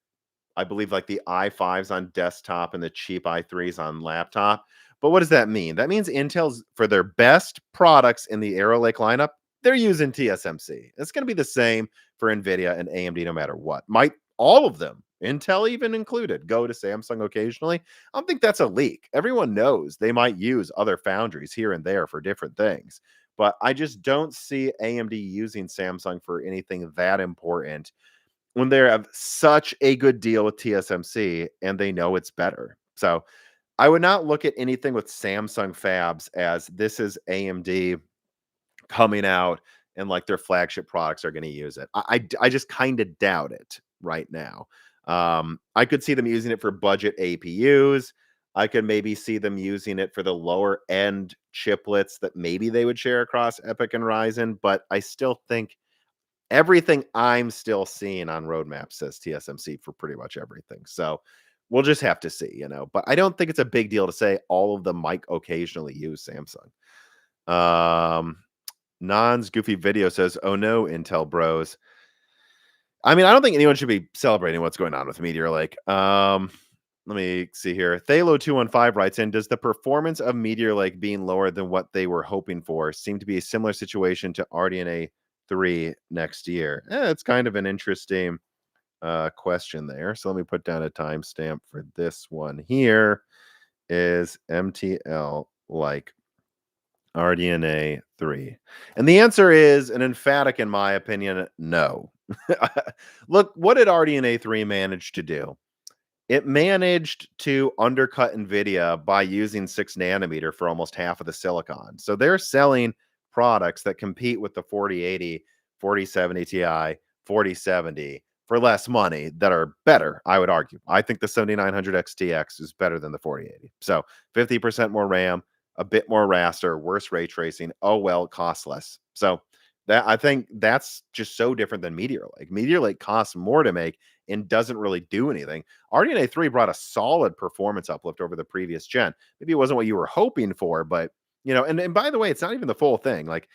I believe, like the i5s on desktop and the cheap i3s on laptop. But what does that mean? That means Intel's, for their best products in the Arrow Lake lineup, they're using TSMC. It's going to be the same for Nvidia and AMD no matter what. Might all of them, Intel even included, go to Samsung occasionally? I don't think that's a leak. Everyone knows they might use other foundries here and there for different things. But I just don't see AMD using Samsung for anything that important when they have such a good deal with TSMC and they know it's better. So I would not look at anything with Samsung fabs as this is AMD coming out and like their flagship products are going to use it. I just kind of doubt it right now. I could see them using it for budget APUs. I could maybe see them using it for the lower end chiplets that maybe they would share across Epic and Ryzen, but I still think everything I'm still seeing on roadmap says TSMC for pretty much everything. So we'll just have to see, But I don't think it's a big deal to say all of them might occasionally use Samsung. Non's goofy video says, "Oh no, Intel bros." I mean, I don't think anyone should be celebrating what's going on with Meteor Lake. Let me see here. Thalo215 writes in, "Does the performance of Meteor Lake being lower than what they were hoping for seem to be a similar situation to RDNA 3 next year?" It's kind of an interesting question there. So let me put down a timestamp for this one here. Is MTL like RDNA 3? And the answer is an emphatic, in my opinion, no. Look, what did RDNA 3 manage to do? It managed to undercut Nvidia by using 6 nanometer for almost half of the silicon. So they're selling products that compete with the 4080, 4070 Ti, 4070 for less money that are better, I would argue. I think the 7900 XTX is better than the 4080. So 50% more RAM, a bit more raster, worse ray tracing. Oh well, it costs less. So that, I think that's just so different than Meteor Lake. Meteor Lake costs more to make and doesn't really do anything. RDNA 3 brought a solid performance uplift over the previous gen. Maybe it wasn't what you were hoping for, but and by the way, it's not even the full thing. Like,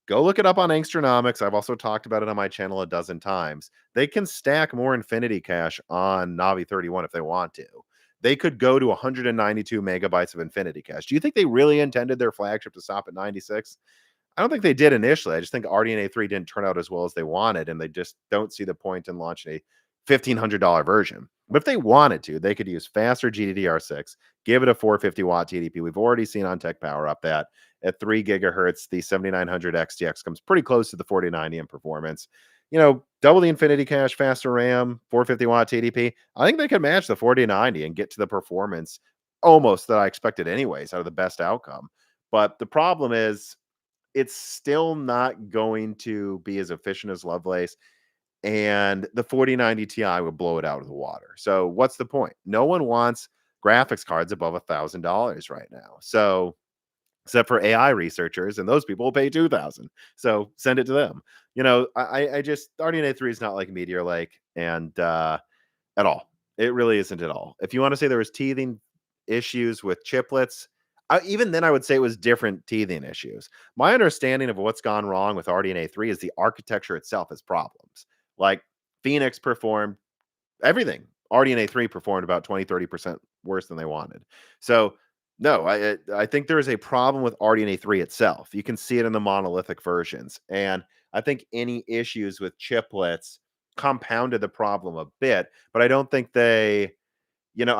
go look it up on Angstronomics. I've also talked about it on my channel a dozen times. They can stack more Infinity Cache on Navi 31 if they want to. They could go to 192 megabytes of Infinity Cache. Do you think they really intended their flagship to stop at 96? I don't think they did initially. I just think RDNA 3 didn't turn out as well as they wanted, and they just don't see the point in launching a $1,500 version. But if they wanted to, they could use faster GDDR6, give it a 450 watt TDP. We've already seen on Tech Power Up that at 3 gigahertz, the 7900 XTX comes pretty close to the 4090 in performance. Double the Infinity Cache, faster RAM, 450 watt TDP. I think they could match the 4090 and get to the performance almost that I expected anyways out of the best outcome. But the problem is it's still not going to be as efficient as Lovelace, and the 4090 Ti would blow it out of the water. So what's the point? No one wants graphics cards above $1,000 right now. So except for AI researchers, and those people will pay 2,000. So send it to them. I just RDNA 3 is not like Meteor Lake and at all. It really isn't at all. If you want to say there was teething issues with chiplets, even then I would say it was different teething issues. My understanding of what's gone wrong with RDNA 3 is the architecture itself has problems. Like Phoenix performed everything. RDNA 3 performed about 20-30% worse than they wanted. So no, I think there is a problem with RDNA 3 itself. You can see it in the monolithic versions. And I think any issues with chiplets compounded the problem a bit, but I don't think I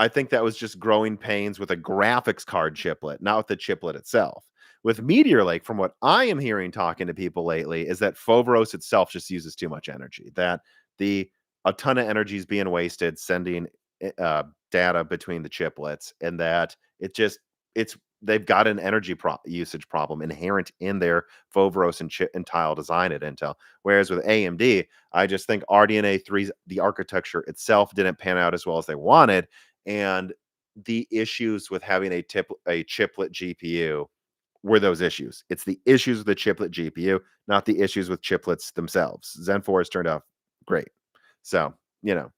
think that was just growing pains with a graphics card chiplet, not with the chiplet itself. With Meteor Lake, from what I am hearing talking to people lately, is that Foveros itself just uses too much energy. That a ton of energy is being wasted sending data between the chiplets, and that it's they've got an energy usage problem inherent in their Foveros and tile design at Intel. Whereas with AMD, I just think RDNA 3's the architecture itself didn't pan out as well as they wanted, and the issues with having a chiplet GPU were those issues. It's the issues with the chiplet GPU, not the issues with chiplets themselves. Zen 4 has turned out great. So, all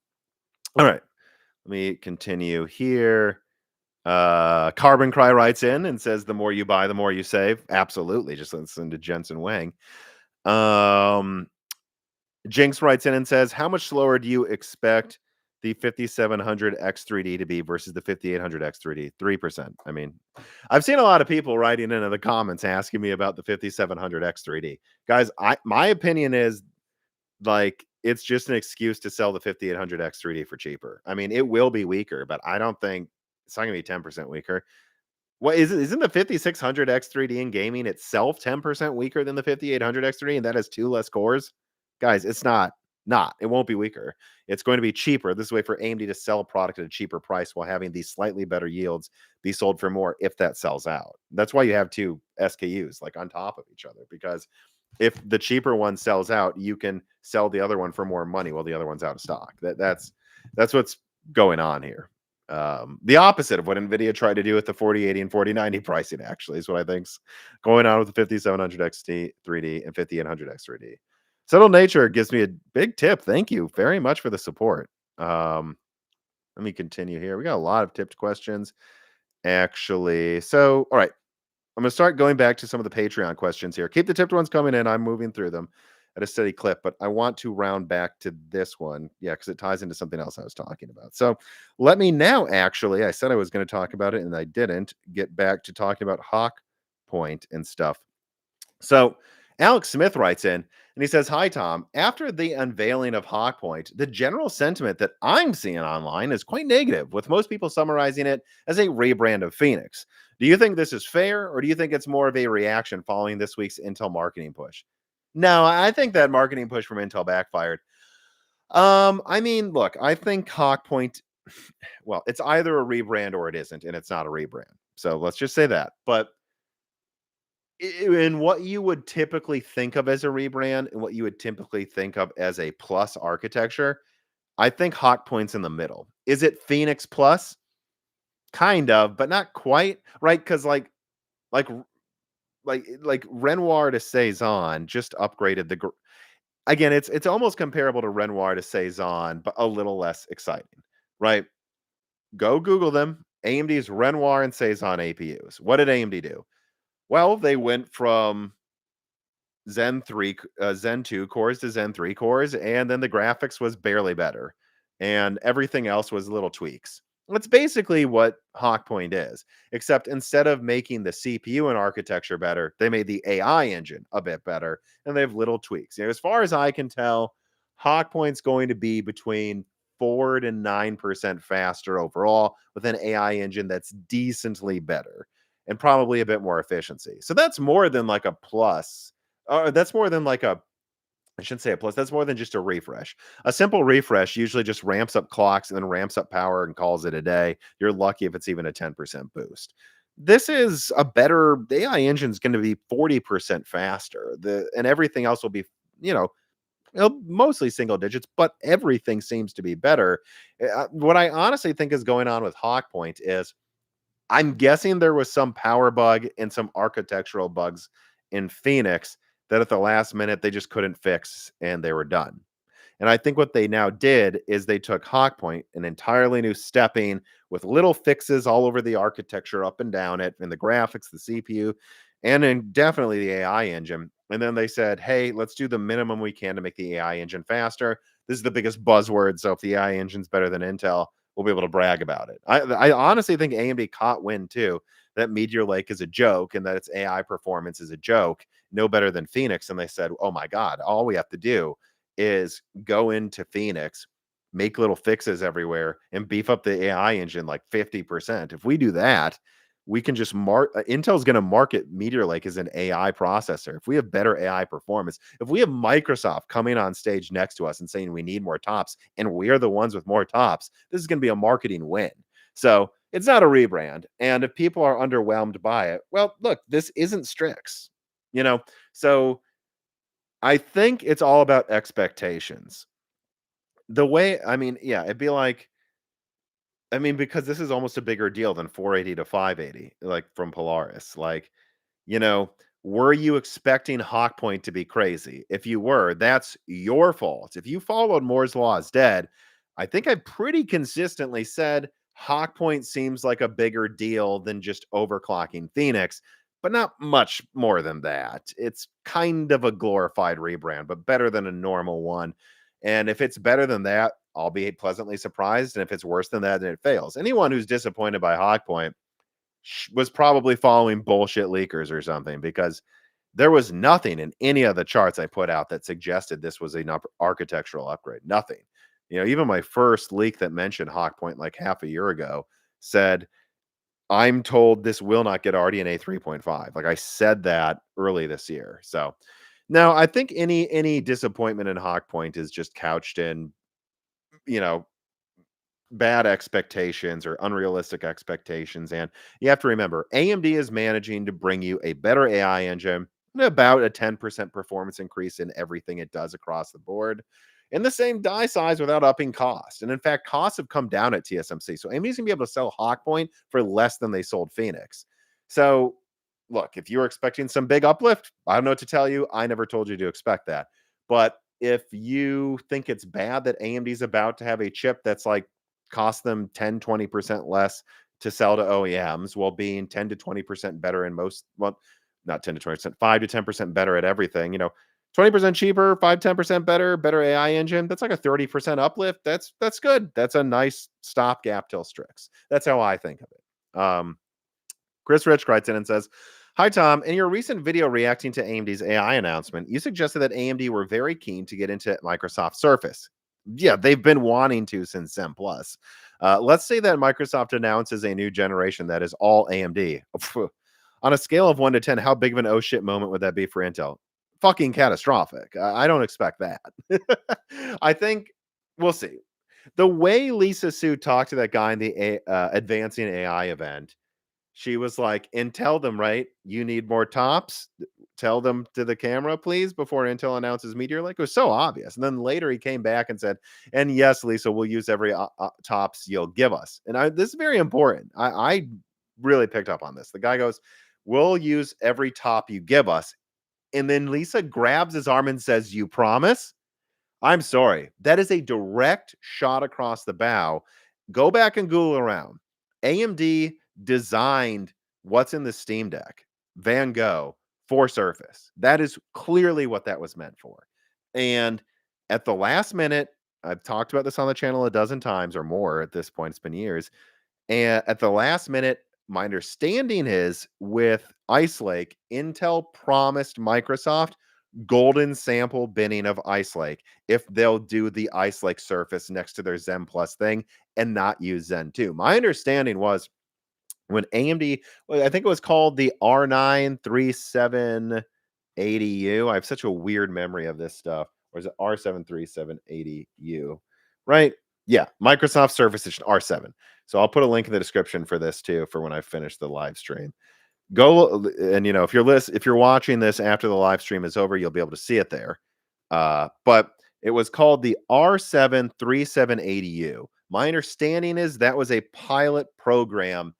right. Let me continue here. Carbon Cry writes in and says, "The more you buy, the more you save." Absolutely. Just listen to Jensen Wang. Um, Jinx writes in and says, "How much slower do you expect the 5700 X3D to be versus the 5800 X3D?" 3%. I mean, I've seen a lot of people writing into the comments asking me about the 5700 X3D. Guys, my opinion is like it's just an excuse to sell the 5800 X3D for cheaper. I mean, it will be weaker, but I don't think it's not going to be 10% weaker. What is it? Isn't the 5600 X3D in gaming itself 10% weaker than the 5800 X3D, and that has two less cores? Guys, it's not. Not. It won't be weaker. It's going to be cheaper. This is a way for AMD to sell a product at a cheaper price while having these slightly better yields be sold for more if that sells out. That's why you have two SKUs like on top of each other, because if the cheaper one sells out, you can sell the other one for more money while the other one's out of stock. That's what's going on here. The opposite of what Nvidia tried to do with the 4080 and 4090 pricing actually is what I think's going on with the 5700 XT 3D and 5800 X3D. Settled Nature gives me a big tip. Thank you very much for the support. Let me continue here. We got a lot of tipped questions actually. So, all right. I'm going to start going back to some of the Patreon questions here. Keep the tipped ones coming in. I'm moving through them at a steady clip, but I want to round back to this one. Yeah, because it ties into something else I was talking about. So let me now actually, I said I was going to talk about it and I didn't get back to talking about Hawk Point and stuff. So Alex Smith writes in and he says, "Hi, Tom. After the unveiling of Hawk Point, the general sentiment that I'm seeing online is quite negative, with most people summarizing it as a rebrand of Phoenix. Do you think this is fair, or do you think it's more of a reaction following this week's Intel marketing push?" No, I think that marketing push from Intel backfired. I mean, look, I think Hawk Point, well, it's either a rebrand or it isn't, and it's not a rebrand. So let's just say that. But in what you would typically think of as a rebrand and what you would typically think of as a plus architecture, I think Hawk Point's in the middle. Is it Phoenix Plus? Kind of, but not quite, right? Because like like Renoir to Cezanne just upgraded again, it's almost comparable to Renoir to Cezanne, but a little less exciting, right? Go Google them. AMD's Renoir and Cezanne APUs. What did AMD do? Well, they went from Zen 2 cores to Zen 3 cores, and then the graphics was barely better, and everything else was little tweaks. That's basically what Hawk Point is, except instead of making the CPU and architecture better, they made the AI engine a bit better, and they have little tweaks. As far as I can tell, Hawk Point's going to be between 4 to 9% faster overall with an AI engine that's decently better and probably a bit more efficiency. So that's more than like a plus, that's more than like a I shouldn't say a plus. That's more than just a refresh. A simple refresh usually just ramps up clocks and then ramps up power and calls it a day. You're lucky if it's even a 10% boost. This is a better, the AI engine is going to be 40% faster. And everything else will be, you know, mostly single digits, but everything seems to be better. What I honestly think is going on with Hawk Point is I'm guessing there was some power bug and some architectural bugs in Phoenix that at the last minute they just couldn't fix and they were done. And I think what they now did is they took Hawk Point, an entirely new stepping with little fixes all over the architecture, up and down it, and the graphics, the CPU, and then definitely the AI engine. And then they said, hey, let's do the minimum we can to make the AI engine faster. This is the biggest buzzword. So if the AI engine's better than Intel, we'll be able to brag about it. I honestly think AMD caught wind too, that Meteor Lake is a joke and that its AI performance is a joke, no better than Phoenix. And they said, oh my God, all we have to do is go into Phoenix, make little fixes everywhere, and beef up the AI engine like 50%. If we do that, we can just Intel's going to market Meteor Lake as an AI processor. If we have better AI performance, if we have Microsoft coming on stage next to us and saying we need more tops, and we are the ones with more tops, this is going to be a marketing win. So it's not a rebrand. And if people are underwhelmed by it, well, look, this isn't Strix, you know? So I think it's all about expectations. The way, I mean, yeah, it'd be like, I mean, because this is almost a bigger deal than 480 to 580, like from Polaris. Like, you know, were you expecting Hawk Point to be crazy? If you were, that's your fault. If you followed Moore's Law is dead, I think I pretty consistently said Hawk Point seems like a bigger deal than just overclocking Phoenix, but not much more than that. It's kind of a glorified rebrand, but better than a normal one. And if it's better than that, I'll be pleasantly surprised. And if it's worse than that, then it fails. Anyone who's disappointed by Hawk Point was probably following bullshit leakers or something, because there was nothing in any of the charts I put out that suggested this was an architectural upgrade. Nothing. Even my first leak that mentioned Hawk Point like half a year ago said, I'm told this will not get RDNA 3.5. Like, I said that early this year. So now I think any disappointment in Hawk Point is just couched in, you know, bad expectations or unrealistic expectations. And you have to remember, AMD is managing to bring you a better AI engine and about a 10% performance increase in everything it does across the board in the same die size without upping cost. And in fact, costs have come down at TSMC. So AMD's gonna be able to sell Hawkpoint for less than they sold Phoenix. So look, if you're expecting some big uplift, I don't know what to tell you. I never told you to expect that. But if you think it's bad that AMD's about to have a chip that's like cost them 10-20% less to sell to OEMs, while being 10 to 20% better in most, well, not 10 to 20%, 5 to 10% better at everything. 20% cheaper, 5-10% better AI engine. That's like a 30% uplift. That's good. That's a nice stopgap till Strix. That's how I think of it. Chris Rich writes in and says, "Hi, Tom. In your recent video reacting to AMD's AI announcement, you suggested that AMD were very keen to get into Microsoft Surface. Yeah, they've been wanting to since Zen Plus. Let's say that Microsoft announces a new generation that is all AMD. On a scale of 1 to 10, how big of an oh shit moment would that be for Intel? Fucking catastrophic. I don't expect that. I think we'll see. The way Lisa Su talked to that guy in the Advancing AI event, she was like, and tell them, right? You need more tops. Tell them to the camera, please, before Intel announces Meteor Lake. It was so obvious. And then later he came back and said, and yes, Lisa, we'll use every tops you'll give us. And this is very important. I really picked up on this. The guy goes, we'll use every top you give us. And then Lisa grabs his arm and says, you promise? I'm sorry. That is a direct shot across the bow. Go back and Google around. AMD designed what's in the Steam Deck, Van Gogh, for Surface. That is clearly what that was meant for. And at the last minute, I've talked about this on the channel a dozen times or more at this point, it's been years. And at the last minute, my understanding is with Ice Lake, Intel promised Microsoft golden sample binning of Ice Lake if they'll do the Ice Lake Surface next to their Zen Plus thing and not use Zen 2. My understanding was when AMD, well, I think it was called the R9 3780U. I have such a weird memory of this stuff. Or is it R7 3780U? Right? Yeah, Microsoft Surface Edition R7. So I'll put a link in the description for this too for when I finish the live stream. Go and if you're watching this after the live stream is over, you'll be able to see it there. But it was called the R7 3780U. My understanding is that was a pilot program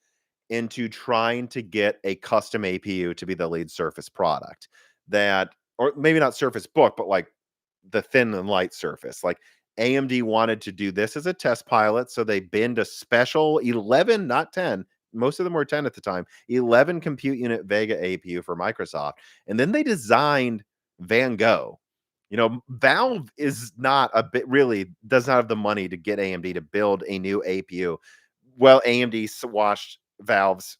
into trying to get a custom APU to be the lead Surface product. That, or maybe not Surface Book, but like the thin and light Surface. Like AMD wanted to do this as a test pilot, so they binned a special 11, not 10. Most of them were 10 at the time. 11 compute unit Vega APU for Microsoft, and then they designed Van Gogh. Valve is not a bit, really does not have the money to get AMD to build a new APU. Well, AMD watched Valve's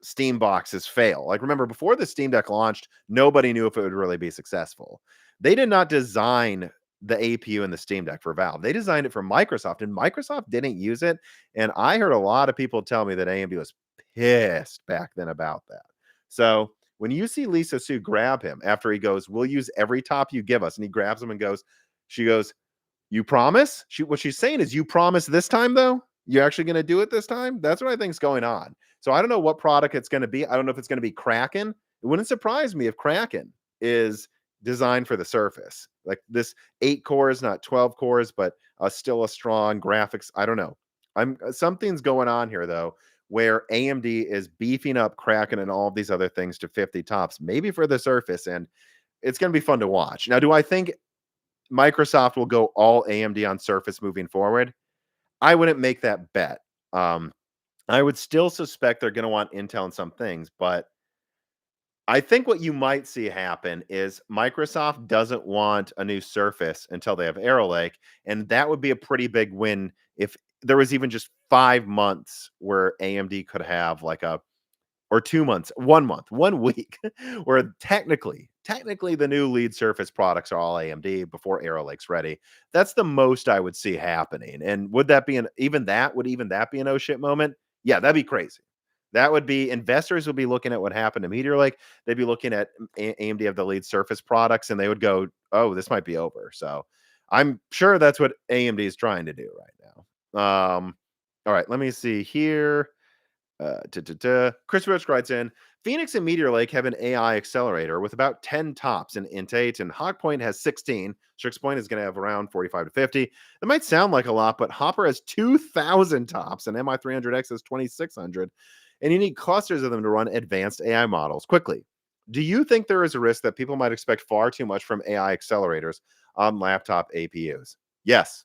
Steam boxes fail. Like, remember, before the Steam Deck launched, nobody knew if it would really be successful. They did not design the APU in the Steam Deck for Valve. They designed it for Microsoft, and Microsoft didn't use it. And I heard a lot of people tell me that AMD was pissed back then about that. So when you see Lisa Su grab him after he goes, we'll use every top you give us, and he grabs him and goes, she goes, you promise? What she's saying is, you promise this time, though? You're actually going to do it this time? That's what I think is going on. So I don't know what product it's going to be. I don't know if it's going to be Kraken. It wouldn't surprise me if Kraken is designed for the Surface. Like this 8 cores, not 12 cores, but still a strong graphics. I don't know. Something's going on here, though, where AMD is beefing up Kraken and all of these other things to 50 tops, maybe for the Surface. And it's going to be fun to watch. Now, do I think Microsoft will go all AMD on Surface moving forward? I wouldn't make that bet. Um, I would still suspect they're going to want Intel in some things, but I think what you might see happen is Microsoft doesn't want a new Surface until they have Arrow Lake, and that would be a pretty big win if there was even just 5 months where AMD could have like a or 2 months, 1 month, 1 week, where technically the new lead Surface products are all AMD before Arrow Lake's ready. That's the most I would see happening. And would that be even that be an oh shit moment? Yeah, that'd be crazy. That would be investors would be looking at what happened to Meteor Lake. They'd be looking at AMD of the lead Surface products and they would go, "Oh, this might be over." So, I'm sure that's what AMD is trying to do right now. All right, let me see here. Chris Rich writes in Phoenix and Meteor Lake have an AI accelerator with about 10 tops in Int 8, and Hawk Point has 16. Strix Point is going to have around 45 to 50. That might sound like a lot, but Hopper has 2,000 tops, and MI300X has 2,600. And you need clusters of them to run advanced AI models quickly. Do you think there is a risk that people might expect far too much from AI accelerators on laptop APUs? Yes.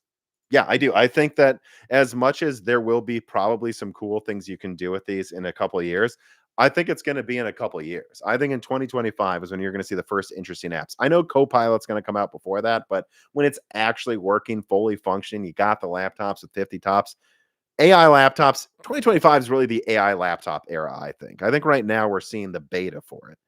Yeah, I do. I think that as much as there will be probably some cool things you can do with these in a couple of years, I think it's going to be in a couple of years. I think in 2025 is when you're going to see the first interesting apps. I know Copilot's going to come out before that, but when it's actually working, fully functioning, you got the laptops with 50 tops. AI laptops, 2025 is really the AI laptop era, I think. I think right now we're seeing the beta for it.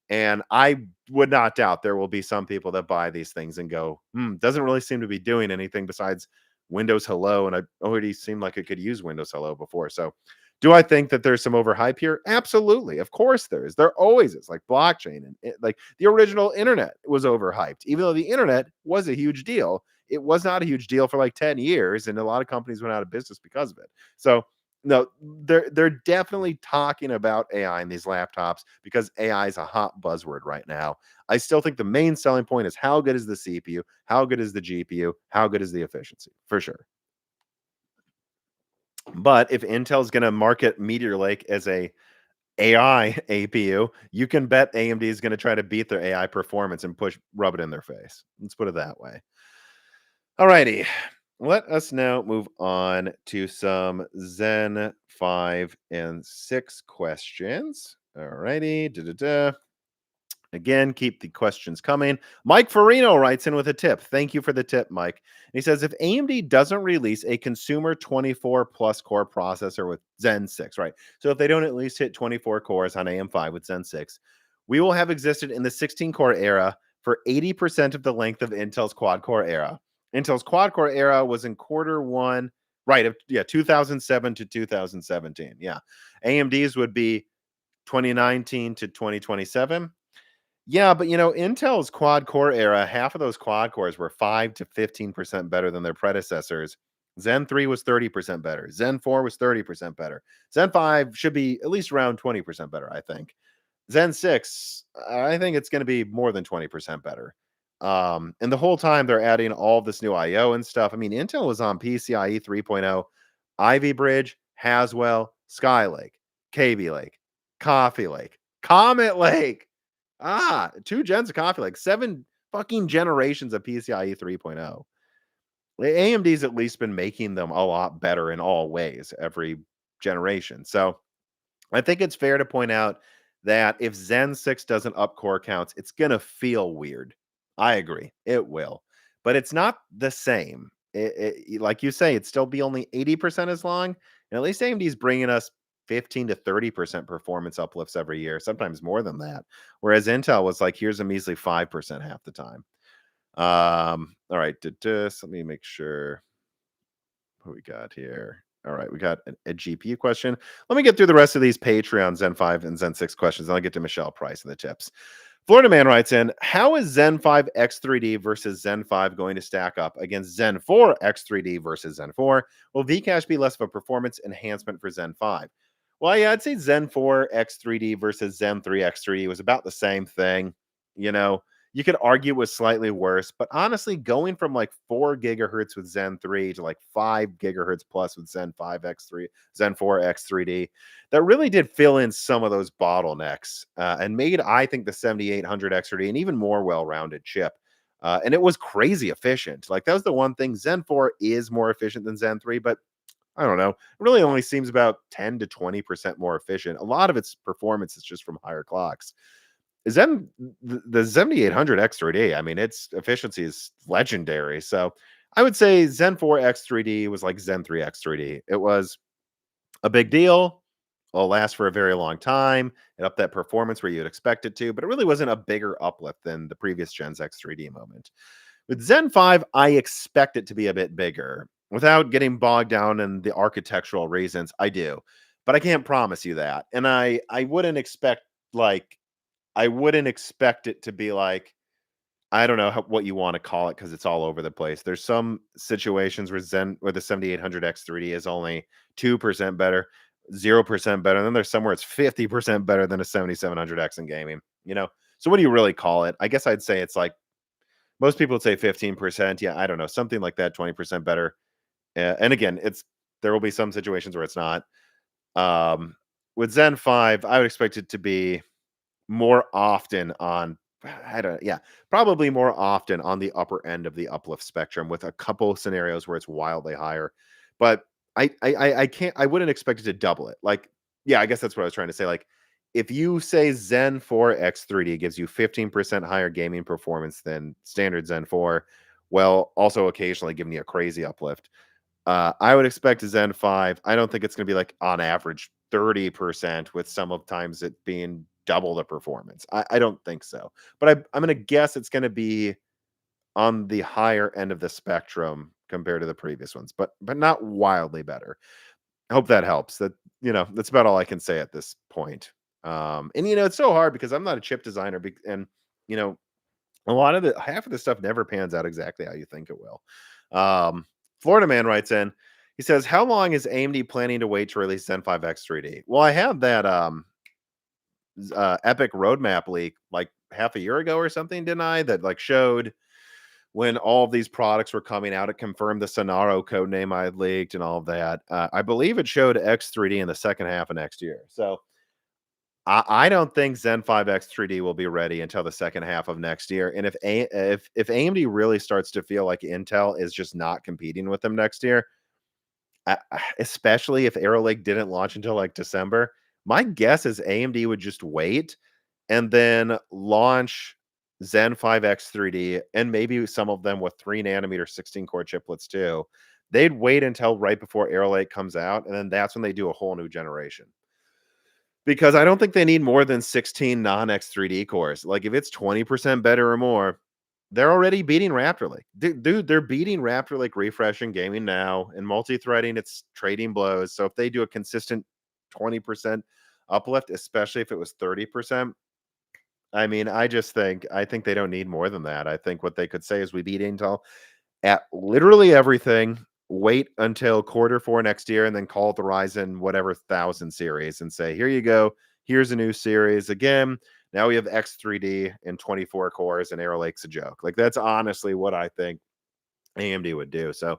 And I would not doubt there will be some people that buy these things and go, doesn't really seem to be doing anything besides Windows Hello. And I already seemed like it could use Windows Hello before. So do I think that there's some overhype here? Absolutely. Of course there is. There always is. Like blockchain and like the original internet was overhyped, even though the internet was a huge deal. It was not a huge deal for like 10 years, and a lot of companies went out of business because of it. So no, they're definitely talking about AI in these laptops because AI is a hot buzzword right now. I still think the main selling point is how good is the CPU, how good is the GPU, how good is the efficiency, for sure. But if Intel's going to market Meteor Lake as a AI APU, you can bet AMD is going to try to beat their AI performance and rub it in their face. Let's put it that way. Alrighty. Let us now move on to some Zen 5 and 6 questions. Alrighty. Da-da-da. Again, keep the questions coming. Mike Farino writes in with a tip. Thank you for the tip, Mike. He says if AMD doesn't release a consumer 24 plus core processor with Zen 6, right? So if they don't at least hit 24 cores on AM5 with Zen 6, we will have existed in the 16 core era for 80% of the length of Intel's quad core era. Intel's quad core era was in quarter one, right? Yeah, 2007 to 2017. Yeah. AMD's would be 2019 to 2027. Yeah, but Intel's quad core era, half of those quad cores were 5 to 15% better than their predecessors. Zen 3 was 30% better. Zen 4 was 30% better. Zen 5 should be at least around 20% better, I think. Zen 6, I think it's going to be more than 20% better. And the whole time they're adding all this new IO and stuff. I mean, Intel was on PCIe 3.0, Ivy Bridge, Haswell, Skylake, Kaby Lake, Coffee Lake, Comet Lake. 2 gens of Coffee Lake, 7 fucking generations of PCIe 3.0. AMD's at least been making them a lot better in all ways every generation. So I think it's fair to point out that if Zen 6 doesn't up core counts, it's going to feel weird. I agree. It will. But it's not the same. Like you say, it'd still be only 80% as long. And at least AMD's bringing us 15 to 30% performance uplifts every year, sometimes more than that. Whereas Intel was like, here's a measly 5% half the time. All right. Let me make sure what we got here. All right, we got a GPU question. Let me get through the rest of these Patreon Zen 5 and Zen 6 questions, and I'll get to Michelle Price and the tips. Florida Man writes in, how is Zen 5 X3D versus Zen 5 going to stack up against Zen 4 X3D versus Zen 4? Will Vcache be less of a performance enhancement for Zen 5? Well, yeah, I'd say Zen 4 X3D versus Zen 3 X3D was about the same thing. You could argue it was slightly worse, but honestly, going from like 4 gigahertz with Zen 3 to like 5 gigahertz plus with Zen 5 X3, Zen 4 X3D, that really did fill in some of those bottlenecks and made, I think, the 7800 X3D an even more well-rounded chip. And it was crazy efficient. Like that was the one thing. Zen 4 is more efficient than Zen 3, but I don't know. It really only seems about 10 to 20% more efficient. A lot of its performance is just from higher clocks. Zen the 7800 X3D, I mean, its efficiency is legendary. So I would say Zen 4 X3D was like Zen 3 X3D. It was a big deal. It'll last for a very long time. It upped that performance where you'd expect it to, but it really wasn't a bigger uplift than the previous gen's X3D moment. With Zen 5, I expect it to be a bit bigger. Without getting bogged down in the architectural reasons, I do. But I can't promise you that. And I wouldn't expect like I wouldn't expect it to be like I don't know what you want to call it because it's all over the place. There's some situations where the 7800 X3D is only 2% better, 0% better. And then there's somewhere it's 50% better than a 7700X in gaming. So what do you really call it? I guess I'd say it's like most people would say 15%. Yeah, I don't know, something like that, 20% better. And again, there will be some situations where it's not. With Zen 5, I would expect it to be more often on I don't yeah, probably more often on the upper end of the uplift spectrum with a couple scenarios where it's wildly higher. But I wouldn't expect it to double it. Like, yeah, I guess that's what I was trying to say. Like, if you say Zen 4 X3D gives you 15% higher gaming performance than standard Zen 4, well, also occasionally giving you a crazy uplift. I would expect a Zen 5. I don't think it's going to be like on average 30% with some of times it being double the performance. I don't think so. But I'm going to guess it's going to be on the higher end of the spectrum compared to the previous ones, but not wildly better. I hope that helps. That's about all I can say at this point. And it's so hard because I'm not a chip designer and you know, a lot of the half of the stuff never pans out exactly how you think it will. Um, Florida man writes in, he says, "How long is AMD planning to wait to release Zen 5 X3D?" Well, I had that Epic roadmap leak like half a year ago or something, didn't I? That like showed when all of these products were coming out. It confirmed the Sonaro code name I had leaked and all of that. I believe it showed X3D in the second half of next year. So I don't think Zen 5 X3D will be ready until the second half of next year. And if AMD really starts to feel like Intel is just not competing with them next year, especially if Arrow Lake didn't launch until like December, my guess is AMD would just wait and then launch Zen 5 X3D and maybe some of them with 3 nanometer 16 core chiplets too. They'd wait until right before Arrow Lake comes out, and then that's when they do a whole new generation. Because I don't think they need more than 16 non-X3D cores. Like, if it's 20% better or more, they're already beating Raptor Lake. Dude, they're beating Raptor Lake refresh in gaming now, and multi-threading, it's trading blows. So if they do a consistent 20% uplift, especially if it was 30%, I mean, I think they don't need more than that. I think what they could say is we beat Intel at literally everything. Wait until quarter four next year and then call it the Ryzen whatever 1000 series and say, here you go. Here's a new series. Again, now we have X3D and 24 cores and Arrow Lake's a joke. Like, that's honestly what I think AMD would do. So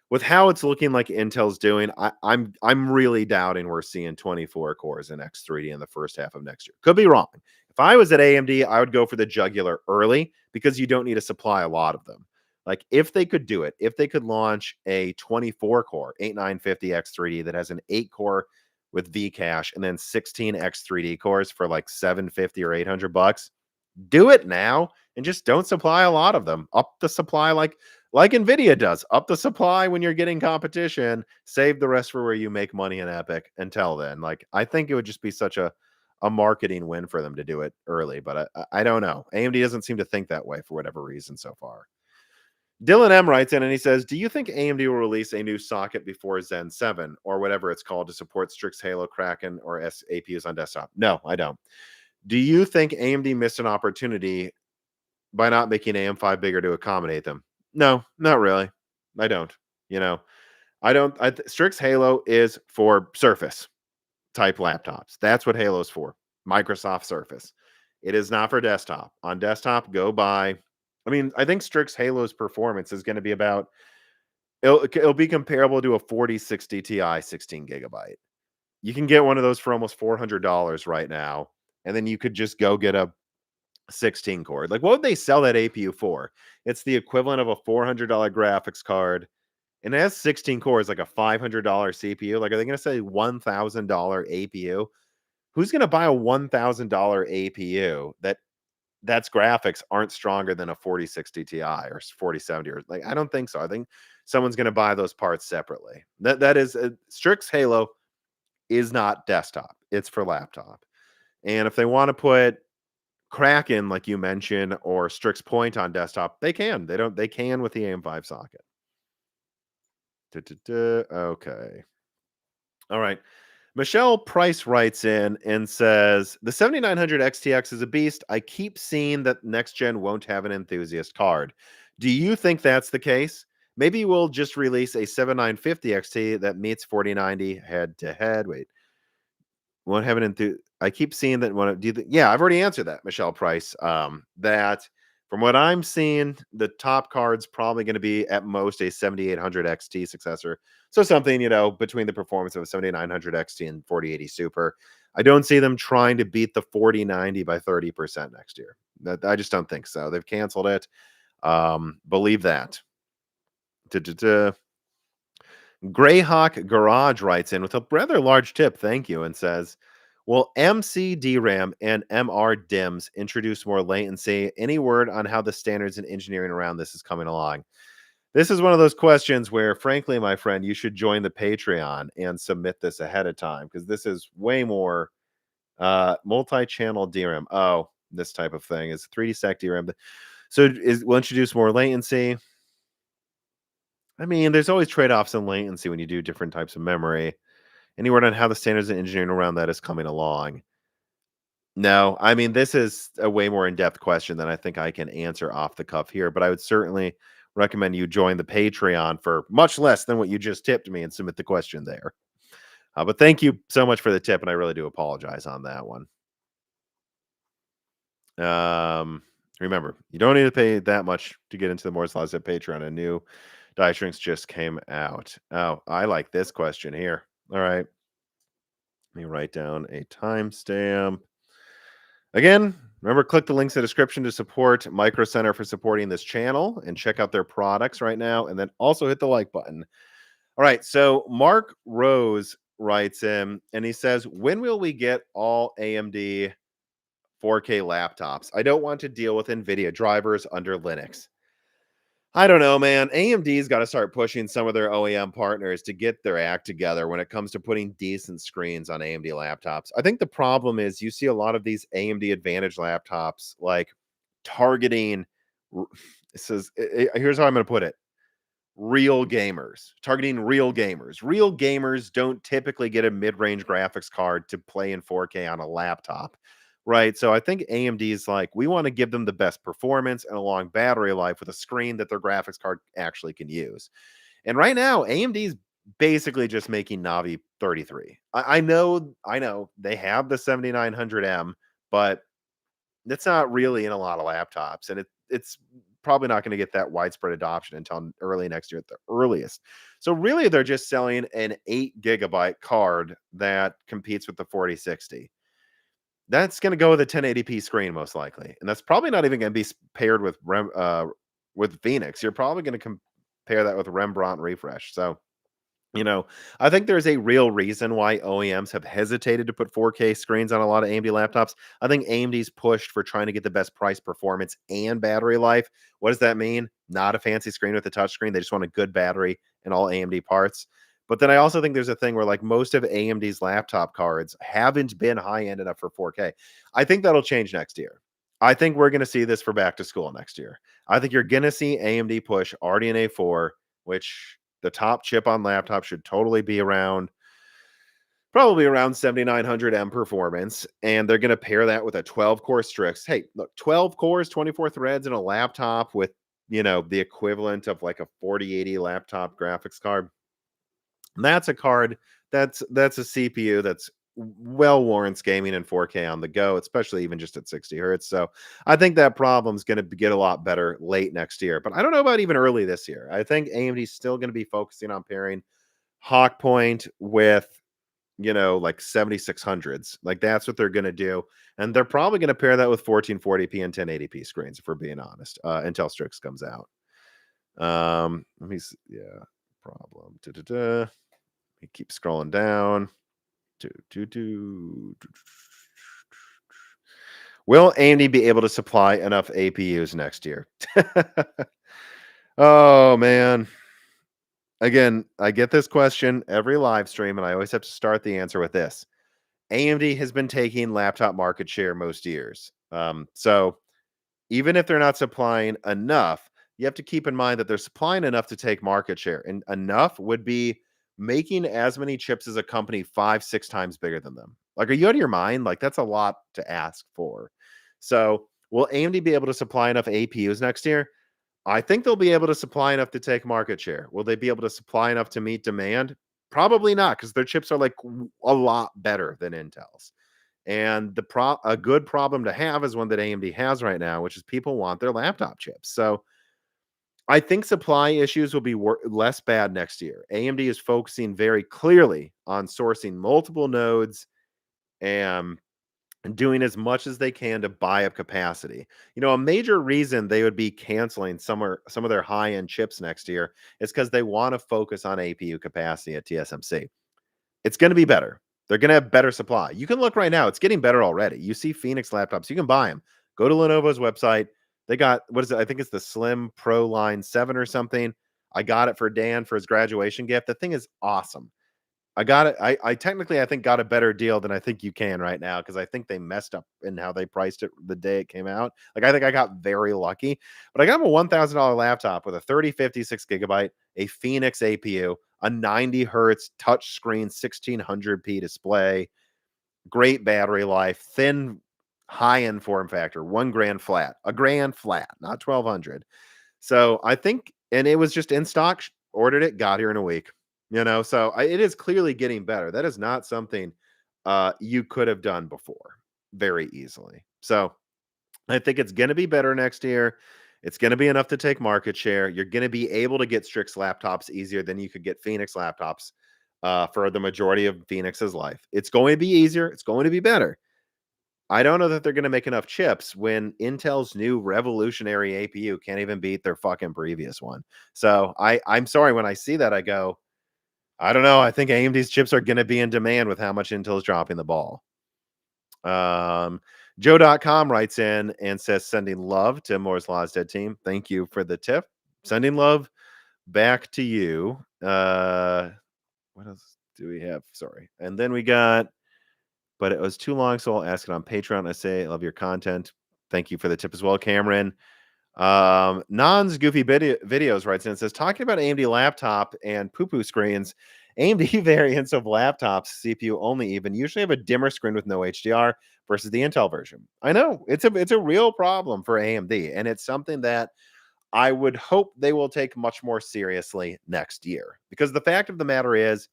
with how it's looking like Intel's doing, I'm really doubting we're seeing 24 cores in X3D in the first half of next year. Could be wrong. If I was at AMD, I would go for the jugular early because you don't need to supply a lot of them. Like, if they could do it, if they could launch a 24 core 8950 X3D that has an 8 core with Vcache and then 16 X3D cores for like 750 or $800, do it now and just don't supply a lot of them. Up the supply like Nvidia does. Up the supply when you're getting competition. Save the rest for where you make money in Epic until then. Like, I think it would just be such a marketing win for them to do it early, but I don't know. AMD doesn't seem to think that way for whatever reason so far. Dylan M writes in and he says, "Do you think AMD will release a new socket before Zen 7 or whatever it's called to support Strix, Halo, Kraken, or APUs on desktop?" No, I don't. Do you think AMD missed an opportunity by not making AM5 bigger to accommodate them? No, not really. I don't. You know, I don't. Strix Halo is for Surface type laptops. That's what Halo's for. Microsoft Surface. It is not for desktop. On desktop, go buy. I mean, I think Strix Halo's performance is going to be about. It'll be comparable to a 4060 Ti 16 gigabyte. You can get one of those for almost $400 right now, and then you could just go get a 16 core. Like, what would they sell that APU for? It's the equivalent of a $400 graphics card and it has 16 cores, like a $500 CPU. Like, are they going to say $1,000 APU? Who's going to buy a $1,000 APU that's graphics aren't stronger than a 4060 Ti or 4070? Or like, I don't think so. I think someone's going to buy those parts separately. That is Strix Halo is not desktop. It's for laptop. And if they want to put Kraken, like you mentioned, or Strix Point on desktop, they can. They can with the AM5 socket. Okay. All right. Michelle Price writes in and says, the 7900 XTX is a beast. I keep seeing that next gen won't have an enthusiast card. Do you think that's the case? Maybe we'll just release a 7950 XT that meets 4090 head to head. Wait, won't have an I keep seeing that one. Yeah, I've already answered that, Michelle Price. That from what I'm seeing, the top card's probably going to be at most a 7800 XT successor. So something, between the performance of a 7900 XT and 4080 Super. I don't see them trying to beat the 4090 by 30% next year. I just don't think so. They've canceled it. Believe that. Greyhawk Garage writes in with a rather large tip, thank you, and says, will MC DRAM and MR DIMMs introduce more latency? Any word on how the standards and engineering around this is coming along? This is one of those questions where, frankly, my friend, you should join the Patreon and submit this ahead of time, because this is way more multi-channel DRAM. Oh, this type of thing is 3D stack DRAM. So will introduce more latency. I mean, there's always trade-offs in latency when you do different types of memory. Any word on how the standards and engineering around that is coming along? No, I mean, this is a way more in-depth question than I think I can answer off the cuff here, but I would certainly recommend you join the Patreon for much less than what you just tipped me and submit the question there. But thank you so much for the tip, and I really do apologize on that one. Remember, you don't need to pay that much to get into the Moore's Law at Patreon. A new Die Shrinks just came out. Oh, I like this question here. All right. Let me write down a timestamp. Again, remember, click the links in the description to support Micro Center for supporting this channel and check out their products right now. And then also hit the like button. All right. So Mark Rose writes in and he says, when will we get all AMD 4K laptops? I don't want to deal with Nvidia drivers under Linux. I don't know, man. AMD's got to start pushing some of their OEM partners to get their act together when it comes to putting decent screens on AMD laptops. I think the problem is you see a lot of these AMD Advantage laptops like targeting, here's how I'm going to put it, real gamers, targeting real gamers. Real gamers don't typically get a mid-range graphics card to play in 4K on a laptop. Right. So I think AMD is like, we want to give them the best performance and a long battery life with a screen that their graphics card actually can use. And right now, AMD is basically just making Navi 33. I know they have the 7900M, but that's not really in a lot of laptops. And it's probably not going to get that widespread adoption until early next year at the earliest. So really, they're just selling an 8 GB card that competes with the 4060. That's going to go with a 1080p screen most likely, and that's probably not even going to be paired with with Phoenix. You're probably going to compare that with Rembrandt refresh. So, I think there's a real reason why OEMs have hesitated to put 4K screens on a lot of AMD laptops. I think AMD's pushed for trying to get the best price, performance, and battery life. What does that mean? Not a fancy screen with a touch screen. They just want a good battery and all AMD parts. But then I also think there's a thing where like most of AMD's laptop cards haven't been high end enough for 4K. I think that'll change next year. I think we're going to see this for back to school next year. I think you're going to see AMD push RDNA 4, which the top chip on laptop should totally be probably around 7900M performance. And they're going to pair that with a 12-core Strix. Hey, look, 12 cores, 24 threads in a laptop with, the equivalent of like a 4080 laptop graphics card. That's a card that's a CPU that's well warrants gaming in 4K on the go, especially even just at 60 hertz. So I think that problem's going to get a lot better late next year, but I don't know about even early this year. I think AMD's still going to be focusing on pairing Hawk Point with, like 7600s. Like that's what they're going to do. And they're probably going to pair that with 1440p and 1080p screens, if we're being honest, until Strix comes out. Let me see. Yeah. problem. We keep scrolling down. Will AMD be able to supply enough APUs next year? Oh, man. Again, I get this question every live stream, and I always have to start the answer with this. AMD has been taking laptop market share most years. So even if they're not supplying enough, you have to keep in mind that they're supplying enough to take market share. And enough would be making as many chips as a company 5, 6 times bigger than them. Like, are you out of your mind? Like, that's a lot to ask for. So, will AMD be able to supply enough APUs next year? I think they'll be able to supply enough to take market share. Will they be able to supply enough to meet demand? Probably not, because their chips are like a lot better than Intel's. And a good problem to have is one that AMD has right now, which is people want their laptop chips. So I think supply issues will be less bad next year. AMD is focusing very clearly on sourcing multiple nodes and doing as much as they can to buy up capacity. A major reason they would be canceling some of their high-end chips next year is because they want to focus on APU capacity at TSMC. It's going to be better. They're going to have better supply. You can look right now. It's getting better already. You see Phoenix laptops. You can buy them. Go to Lenovo's website. They got, what is it? I think it's the Slim Pro Line 7 or something. I got it for Dan for his graduation gift. The thing is awesome. I got it. I technically, I think, got a better deal than I think you can right now, because I think they messed up in how they priced it the day it came out. Like, I think I got very lucky, but I got him a $1,000 laptop with a 3056 gigabyte, a Phoenix APU, a 90 hertz touchscreen 1600p display, great battery life, thin, high end form factor, a grand flat, not 1200. So I think, and it was just in stock, ordered it, got here in a week. So it is clearly getting better. That is not something you could have done before very easily. So I think it's going to be better next year. It's going to be enough to take market share. You're going to be able to get Strix laptops easier than you could get Phoenix laptops for the majority of Phoenix's life. It's going to be easier. It's going to be better. I don't know that they're going to make enough chips when Intel's new revolutionary APU can't even beat their fucking previous one. So I'm sorry, when I see that, I go, I don't know. I think AMD's chips are going to be in demand with how much Intel's dropping the ball. Joe.com writes in and says, sending love to Moore's Law's Dead team. Thank you for the tip. Sending love back to you. What else do we have? Sorry. And then we got, but it was too long, so I'll ask it on Patreon. I say, I love your content. Thank you for the tip as well, Cameron. Non's Goofy Videos writes in and says, talking about AMD laptop and poo-poo screens, AMD variants of laptops, CPU only even, usually have a dimmer screen with no HDR versus the Intel version. I know, it's a real problem for AMD, and it's something that I would hope they will take much more seriously next year. Because the fact of the matter is,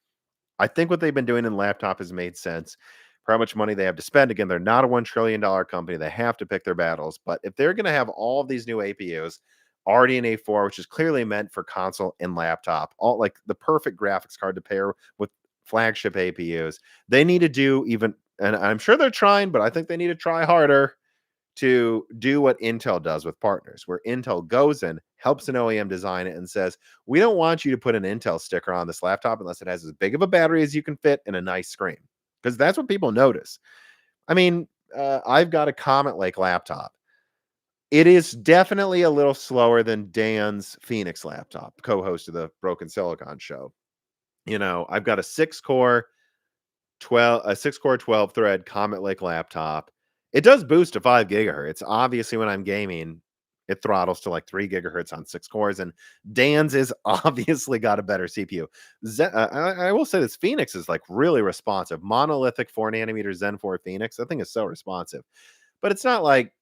I think what they've been doing in laptop has made sense for how much money they have to spend. Again, they're not a $1 trillion company. They have to pick their battles. But if they're going to have all of these new APUs, RDNA 4, which is clearly meant for console and laptop, all like the perfect graphics card to pair with flagship APUs, they need to do even, and I'm sure they're trying, but I think they need to try harder to do what Intel does with partners, where Intel goes in, helps an OEM design it, and says, we don't want you to put an Intel sticker on this laptop unless it has as big of a battery as you can fit and a nice screen. Because that's what people notice. I mean, I've got a Comet Lake laptop. It is definitely a little slower than Dan's Phoenix laptop, co-host of the Broken Silicon show. I've got a 6-core 12 thread Comet Lake laptop. It does boost to 5 gigahertz. Obviously, when I'm gaming, it throttles to like 3 gigahertz on 6 cores, and Dan's is obviously got a better CPU. I will say this, Phoenix is like really responsive. Monolithic 4 nanometer Zen 4 Phoenix. That thing is so responsive, but it's not like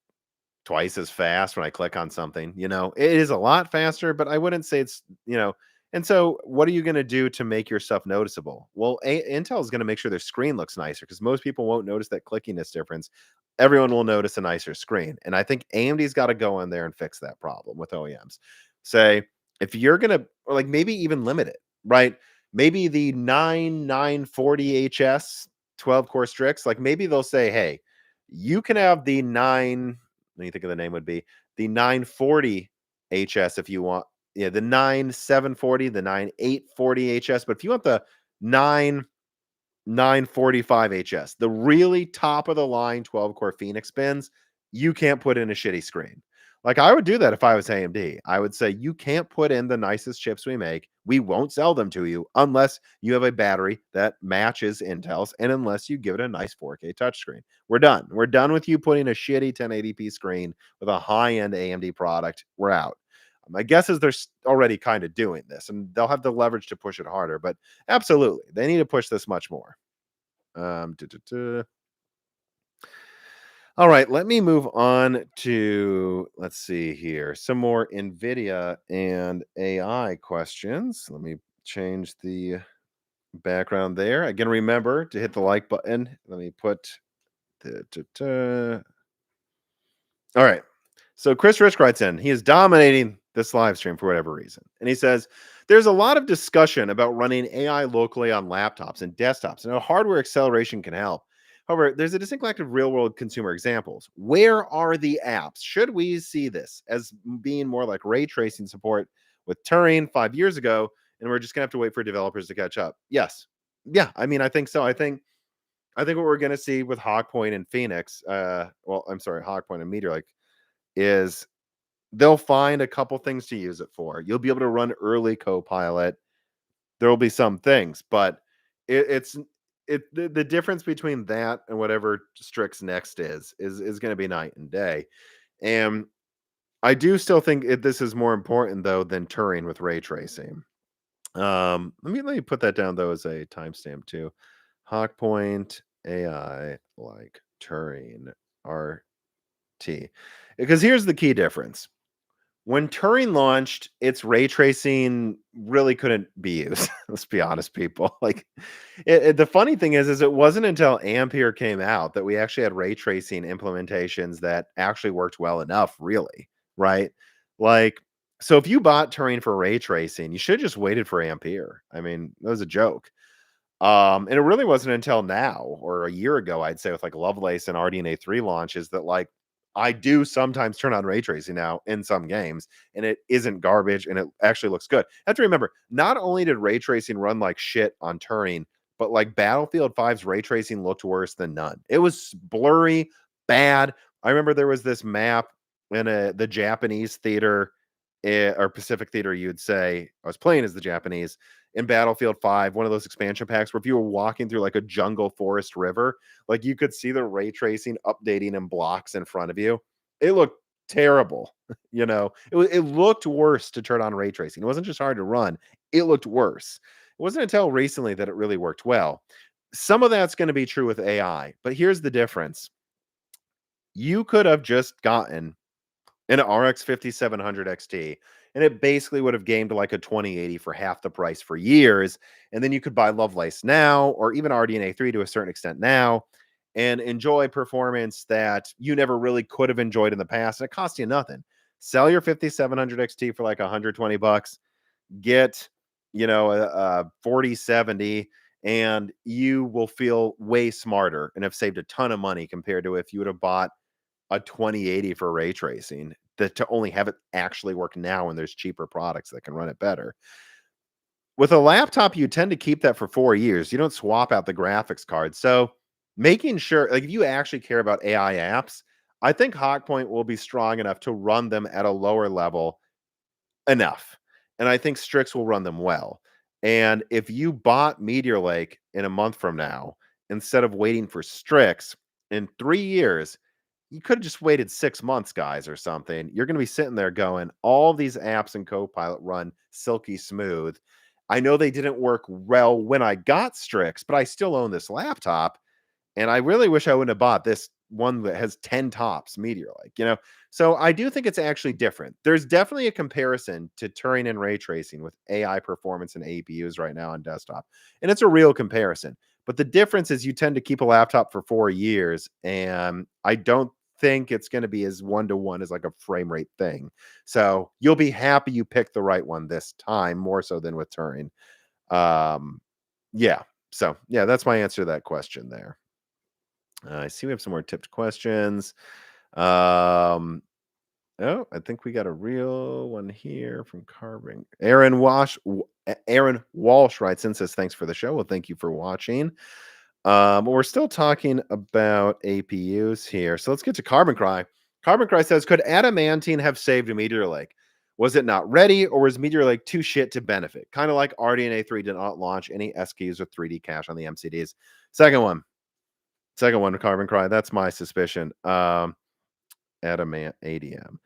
twice as fast when I click on something. It is a lot faster, but I wouldn't say it's, and so what are you going to do to make your stuff noticeable? Well, Intel is going to make sure their screen looks nicer, because most people won't notice that clickiness difference. Everyone will notice a nicer screen. And I think AMD's got to go in there and fix that problem with OEMs. Say, if you're going to, or like maybe even limit it, right? Maybe the 9940HS 12 core Strix, like maybe they'll say, hey, you can have the 9, what do you think of the name would be? The 940 HS if you want, yeah, the 9740, the 9840 HS. But if you want the 945 HS, the really top of the line 12 core Phoenix pins, you can't put in a shitty screen. Like I would do that if I was AMD. I would say you can't put in the nicest chips we make. We won't sell them to you unless you have a battery that matches Intel's and unless you give it a nice 4K touchscreen. We're done. We're done with you putting a shitty 1080p screen with a high-end AMD product. We're out. My guess is they're already kind of doing this and they'll have the leverage to push it harder, but absolutely, they need to push this much more. Duh, duh, duh. All right, let me move on to, let's see here, some more NVIDIA and AI questions. Let me change the background there. Again, remember to hit the like button. Let me put the. All right. So Chris Rich writes in, he is dominating this live stream for whatever reason. And he says, there's a lot of discussion about running AI locally on laptops and desktops and how hardware acceleration can help. However, there's a distinct lack of real world consumer examples. Where are the apps? Should we see this as being more like ray tracing support with Turing 5 years ago? And we're just going to have to wait for developers to catch up. Yes. Yeah. I mean, I think so. I think what we're going to see with Hawk Point and Phoenix, I'm sorry, Hawk Point and Meteor Lake, is they'll find a couple things to use it for. You'll be able to run early Copilot. There will be some things, but it's the difference between that and whatever Strix next is going to be night and day. And I do still think this is more important though than Turing with ray tracing. Let me put that down though as a timestamp too. Hawk Point AI like Turing RT. Because here's the key difference. When Turing launched, its ray tracing really couldn't be used. Let's be honest, people. Like, the funny thing is it wasn't until Ampere came out that we actually had ray tracing implementations that actually worked well enough, really, right? Like, so if you bought Turing for ray tracing, you should have just waited for Ampere. I mean, that was a joke. And it really wasn't until now or a year ago, I'd say, with like Lovelace and RDNA 3 launches that like I do sometimes turn on ray tracing now in some games, and it isn't garbage and it actually looks good. Have to remember, not only did ray tracing run like shit on Turing, but like Battlefield 5's ray tracing looked worse than none. It was blurry, bad. I remember there was this map in the Japanese theater or Pacific theater, you'd say. I was playing as the Japanese in Battlefield 5, one of those expansion packs where if you were walking through like a jungle forest river, like you could see the ray tracing updating in blocks in front of you. It looked terrible. It looked worse to turn on ray tracing. It wasn't just hard to run, it looked worse. It wasn't until recently that it really worked well. Some of that's going to be true with AI, but here's the difference. You could have just gotten an RX 5700 XT, and it basically would have gamed like a 2080 for half the price for years. And then you could buy Lovelace now, or even RDNA 3 to a certain extent now, and enjoy performance that you never really could have enjoyed in the past. And it costs you nothing. Sell your 5700 XT for like $120, get, a 4070, and you will feel way smarter and have saved a ton of money compared to if you would have bought a 2080 for ray tracing, that to only have it actually work now when there's cheaper products that can run it better. With a laptop, you tend to keep that for 4 years. You don't swap out the graphics card. So making sure, like if you actually care about AI apps, I think Hawk Point will be strong enough to run them at a lower level enough. And I think Strix will run them well. And if you bought Meteor Lake in a month from now, instead of waiting for Strix in 3 years, you could have just waited 6 months, guys, or something. You're going to be sitting there going, all these apps in Copilot run silky smooth. I know they didn't work well when I got Strix, but I still own this laptop. And I really wish I wouldn't have bought this one that has 10 tops Meteor Lake. So I do think it's actually different. There's definitely a comparison to Turing and ray tracing with AI performance and APUs right now on desktop. And it's a real comparison. But the difference is you tend to keep a laptop for 4 years. And I don't think it's going to be as one-to-one as like a frame rate thing. So you'll be happy you picked the right one this time, more so than with Turing. Yeah. So yeah, that's my answer to that question there. I see we have some more tipped questions. Oh, I think we got a real one here from Carving. Aaron Walsh writes in, says thanks for the show. Well, thank you for watching. We're still talking about APUs here. So let's get to Carbon Cry. Carbon Cry says, could adamantine have saved a Meteor Lake? Was it not ready, or was Meteor Lake too shit to benefit? Kind of like RDNA 3 did not launch any SKUs with 3D cache on the MCDs. Second one. Second one, Carbon Cry. That's my suspicion. Adamant ADM.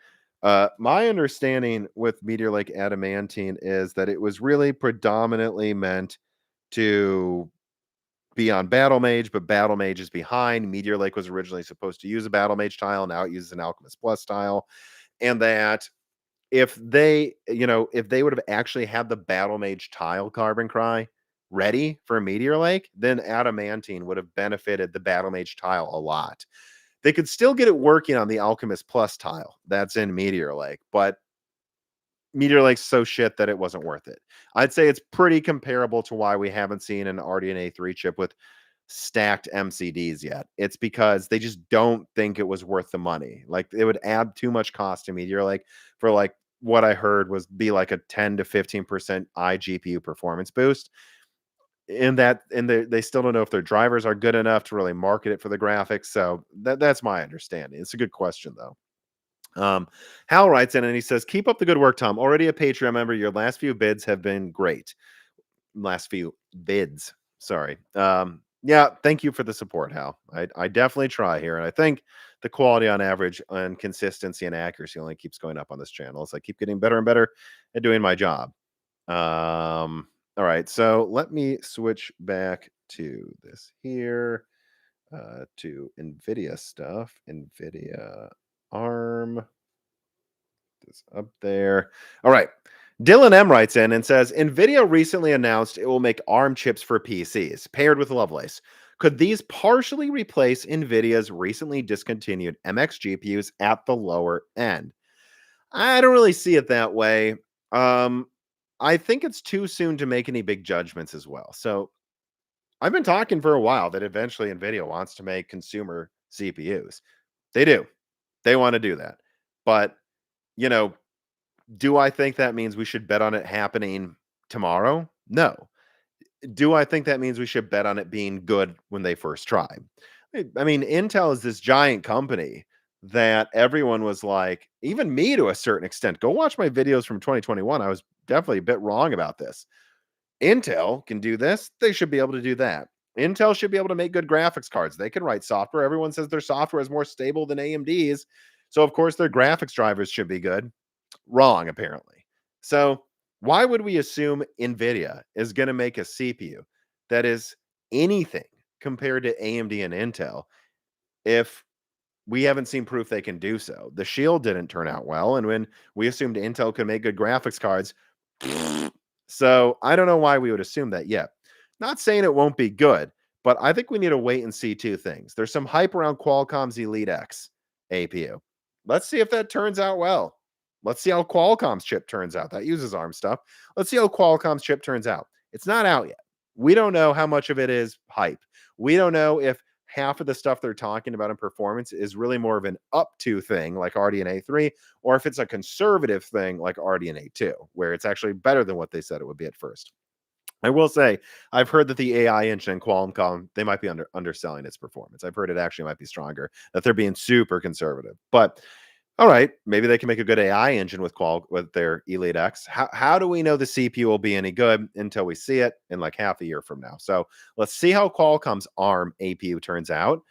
My understanding with Meteor Lake Adamantine is that it was really predominantly meant to be on Battle Mage, but Battle Mage is behind. Meteor Lake was originally supposed to use a Battle Mage tile. Now it uses an Alchemist Plus tile. And that if they would have actually had the Battle Mage tile Carbon Cry ready for Meteor Lake, then Adamantine would have benefited the Battle Mage tile a lot. They could still get it working on the Alchemist Plus tile that's in Meteor Lake, but Meteor Lake's so shit that it wasn't worth it. I'd say it's pretty comparable to why we haven't seen an RDNA 3 chip with stacked MCDs yet. It's because they just don't think it was worth the money. Like, it would add too much cost to Meteor Lake for, like, what I heard was be like a 10 to 15% iGPU performance boost. In that, and they still don't know if their drivers are good enough to really market it for the graphics. So that's my understanding. It's a good question though. Hal writes in and he says, keep up the good work, Tom. Already a Patreon member. Your last few bids have been great. Last few bids. Sorry. Yeah, thank you for the support, Hal. I definitely try here. And I think the quality on average and consistency and accuracy only keeps going up on this channel as I keep getting better and better at doing my job. All right, so let me switch back to this here, to NVIDIA stuff. NVIDIA ARM. This up there. All right. Dylan M writes in and says, NVIDIA recently announced it will make ARM chips for PCs paired with Lovelace. Could these partially replace NVIDIA's recently discontinued MX GPUs at the lower end? I don't really see it that way. I think it's too soon to make any big judgments as well. So I've been talking for a while that eventually NVIDIA wants to make consumer CPUs. They do. They want to do that. But, you know, do I think that means we should bet on it happening tomorrow? No. Do I think that means we should bet on it being good when they first try? I mean, Intel is this giant company that everyone was like, even me to a certain extent, go watch my videos from 2021. I was definitely a bit wrong about this. Intel can do this. They should be able to do that. Intel should be able to make good graphics cards. They can write software. Everyone says their software is more stable than AMD's. So, of course, their graphics drivers should be good. Wrong, apparently. So, why would we assume NVIDIA is going to make a CPU that is anything compared to AMD and Intel if we haven't seen proof they can do so? The Shield didn't turn out well. And when we assumed Intel could make good graphics cards, so I don't know why we would assume that yet. Not saying it won't be good, but I think we need to wait and see two things. There's some hype around Qualcomm's Elite X APU. Let's see if that turns out well. Let's see how Qualcomm's chip turns out. That uses ARM stuff. Let's see how Qualcomm's chip turns out. It's not out yet. We don't know how much of it is hype. We don't know if half of the stuff they're talking about in performance is really more of an up to thing like RDNA 3, or if it's a conservative thing like RDNA 2, where it's actually better than what they said it would be at first. I will say, I've heard that the AI engine in Qualcomm, they might be underselling its performance. I've heard it actually might be stronger, that they're being super conservative. But all right, maybe they can make a good AI engine with their Elite X. How do we know the CPU will be any good until we see it in like half a year from now? So let's see how Qualcomm's ARM APU turns out,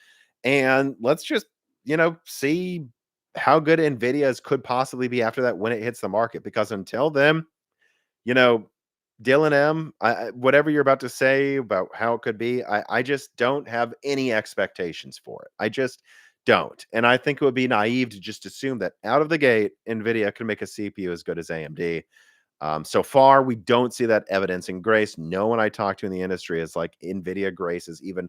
and let's just see how good NVIDIA's could possibly be after that when it hits the market. Because until then, Dylan M, whatever you're about to say about how it could be, I just don't have any expectations for it. I just don't. And I think it would be naive to just assume that out of the gate, NVIDIA can make a CPU as good as AMD. So far, we don't see that evidence in Grace. No one I talk to in the industry is like NVIDIA Grace is even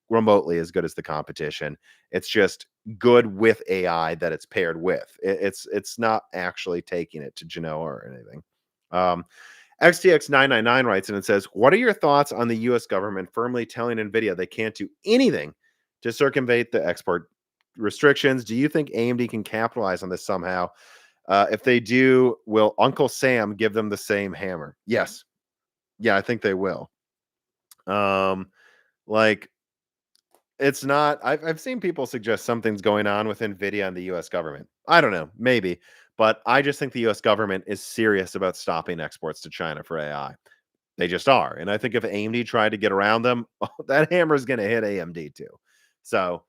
remotely as good as the competition. It's just good with AI that it's paired with. It's not actually taking it to Genoa or anything. XTX999 writes in and says, what are your thoughts on the US government firmly telling NVIDIA they can't do anything to circumvent the export restrictions. Do you think AMD can capitalize on this somehow? If they do, will Uncle Sam give them the same hammer? Yes. Yeah, I think they will. Um, like it's not. I've seen people suggest something's going on with Nvidia and the U.S. government. I don't know, maybe, but I just think the U.S. government is serious about stopping exports to China for AI. They just are, and I think if AMD tried to get around them, that hammer is going to hit AMD too. So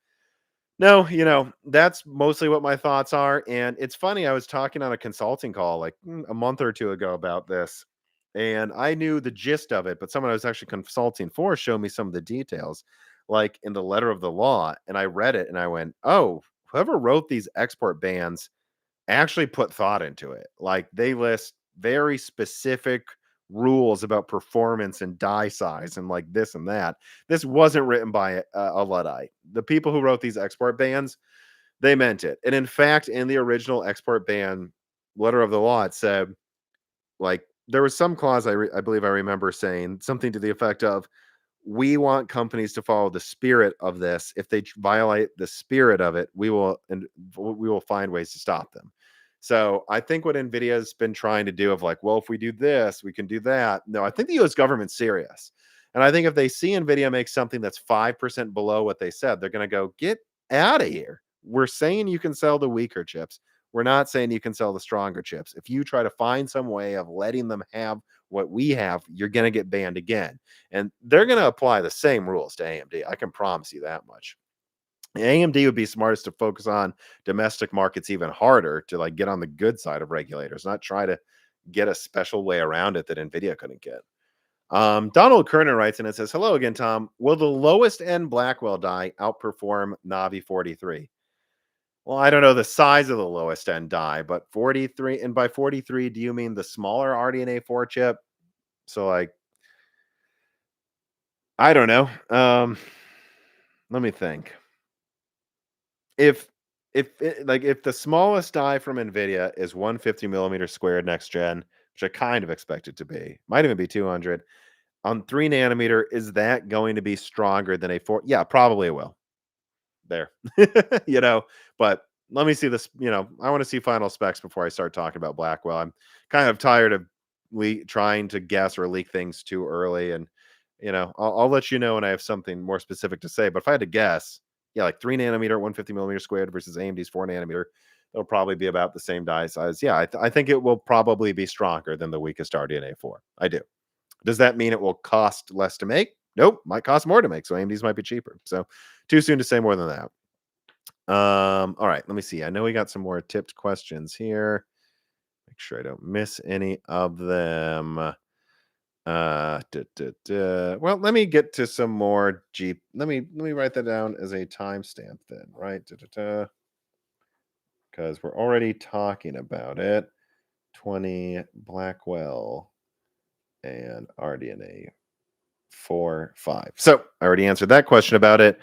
no, that's mostly what my thoughts are. And it's funny, I was talking on a consulting call like a month or two ago about this, and I knew the gist of it, but someone I was actually consulting for showed me some of the details, like in the letter of the law. And I read it and I went, oh, whoever wrote these export bans actually put thought into it. Like they list very specific rules about performance and die size and like this and that. This wasn't written by a Luddite. The people who wrote these export bans, they meant it. And in fact, in the original export ban letter of the law, it said like there was some clause I believe I remember saying something to the effect of we want companies to follow the spirit of this. If they violate the spirit of it, we will find ways to stop them. So I think what Nvidia has been trying to do of like, well, if we do this, we can do that. No, I think the US government's serious. And I think if they see Nvidia make something that's 5% below what they said, they're going to go, get out of here. We're saying you can sell the weaker chips. We're not saying you can sell the stronger chips. If you try to find some way of letting them have what we have, you're going to get banned again. And they're going to apply the same rules to AMD. I can promise you that much. AMD would be smartest to focus on domestic markets even harder to like get on the good side of regulators, not try to get a special way around it that Nvidia couldn't get. Donald Kerner writes in and says, hello again, Tom. Will the lowest end Blackwell die outperform Navi 43? Well, I don't know the size of the lowest end die, but 43, and by 43, do you mean the smaller RDNA 4 chip? So like, I don't know. Let me think. If if the smallest die from Nvidia is 150 millimeter squared next gen, which I kind of expect it to be, might even be 200 on 3 nanometer, is that going to be stronger than a 4? Yeah, probably it will. There, you know, but let me see this. I want to see final specs before I start talking about Blackwell. I'm kind of tired of trying to guess or leak things too early. And, I'll let you know when I have something more specific to say. But if I had to guess, yeah, like 3 nanometer, 150 millimeter squared versus AMD's 4 nanometer, it'll probably be about the same die size. Yeah, I think it will probably be stronger than the weakest RDNA 4. I do. Does that mean it will cost less to make? Nope, might cost more to make. So AMD's might be cheaper. So too soon to say more than that. All right, let me see. I know we got some more tipped questions here. Make sure I don't miss any of them. Well, let me get to some more Jeep. Let me write that down as a timestamp then, right? Because we're already talking about it. 20 Blackwell and RDNA 4.5. So I already answered that question about it.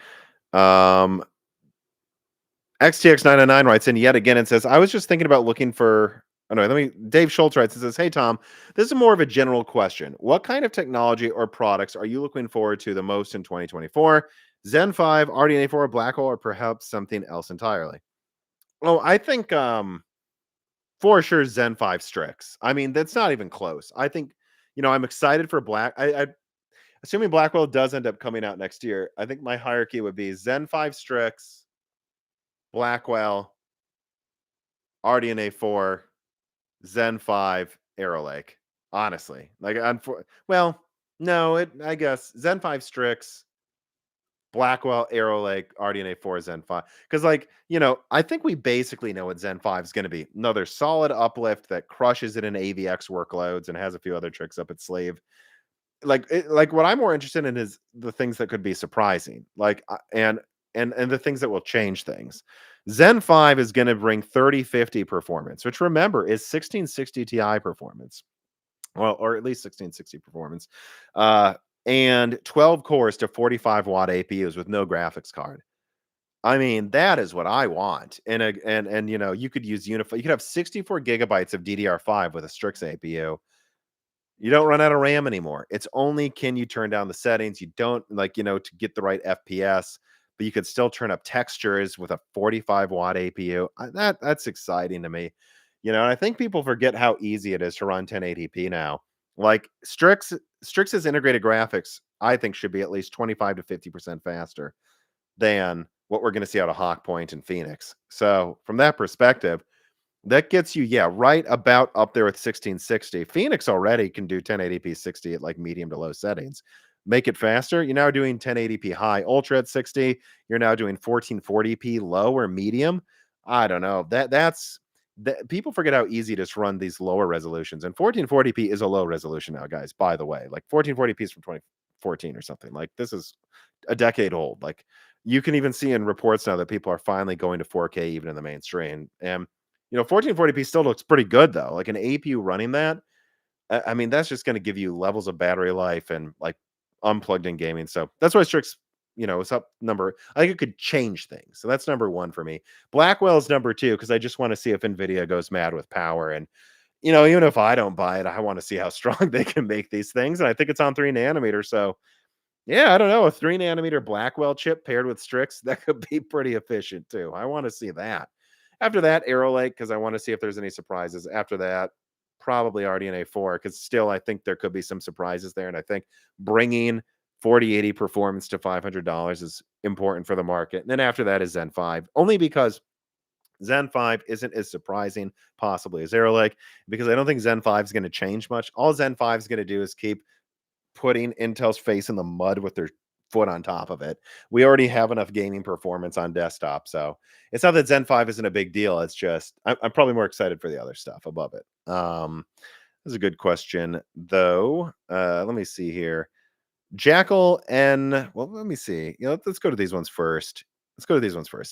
XTX909 writes in yet again and says, I was just thinking about looking for. Oh, no, Dave Schultz writes and says, hey, Tom, this is more of a general question. What kind of technology or products are you looking forward to the most in 2024? Zen 5, RDNA 4, Blackwell, or perhaps something else entirely? Oh, I think for sure Zen 5 Strix. I mean, that's not even close. I think, I'm excited for assuming Blackwell does end up coming out next year. I think my hierarchy would be Zen 5 Strix, Blackwell, RDNA 4, Zen 5, Arrow Lake. Honestly, like, well, no, I guess Zen 5 Strix, Blackwell, Arrow Lake, RDNA 4, Zen 5. Because, I think we basically know what Zen 5 is going to be. Another solid uplift that crushes it in AVX workloads and has a few other tricks up its sleeve. Like what I'm more interested in is the things that could be surprising, and the things that will change things. Zen 5 is going to bring 3050 performance, which remember is 1660 Ti performance. Well, or at least 1660 performance. And 12 cores to 45-watt APUs with no graphics card. I mean, that is what I want. And you could use you could have 64 gigabytes of DDR5 with a Strix APU. You don't run out of RAM anymore. It's only can you turn down the settings. You don't to get the right FPS. but you could still turn up textures with a 45-watt APU. That's exciting to me. And I think people forget how easy it is to run 1080p now. Like Strix's integrated graphics, I think should be at least 25 to 50% faster than what we're going to see out of Hawk Point and Phoenix. So from that perspective, that gets you, yeah, right about up there with 1660. Phoenix already can do 1080p 60 at like medium to low settings. Make it faster. You're now doing 1080p high ultra at 60. You're now doing 1440p low or medium. I don't know. That people forget how easy it is to run these lower resolutions. And 1440p is a low resolution now, guys, by the way. Like 1440p is from 2014 or something. Like this is a decade old. Like you can even see in reports now that people are finally going to 4K even in the mainstream. And 1440p still looks pretty good though. Like an APU running that, I mean, that's just going to give you levels of battery life and like unplugged in gaming. So that's why Strix, it's up number. I think it could change things. So that's number one for me. Blackwell is number two because I just want to see if Nvidia goes mad with power. And even if I don't buy it, I want to see how strong they can make these things. And I think it's on 3 nanometer. So yeah, I don't know. A 3 nanometer Blackwell chip paired with Strix, that could be pretty efficient too. I want to see that. After that, Arrow Lake, because I want to see if there's any surprises. After that, probably RDNA 4, because still I think there could be some surprises there. And I think bringing 4080 performance to $500 is important for the market. And then after that is Zen 5, only because Zen 5 isn't as surprising possibly as Arrow Lake, because I don't think Zen 5 is going to change much. All Zen 5 is going to do is keep putting Intel's face in the mud with their foot on top of it. We already have enough gaming performance on desktop, so it's not that Zen 5 isn't a big deal. It's just I'm probably more excited for the other stuff above it. That's a good question, though. Let me see here. Jackal N. Well, let me see. Let's go to these ones first.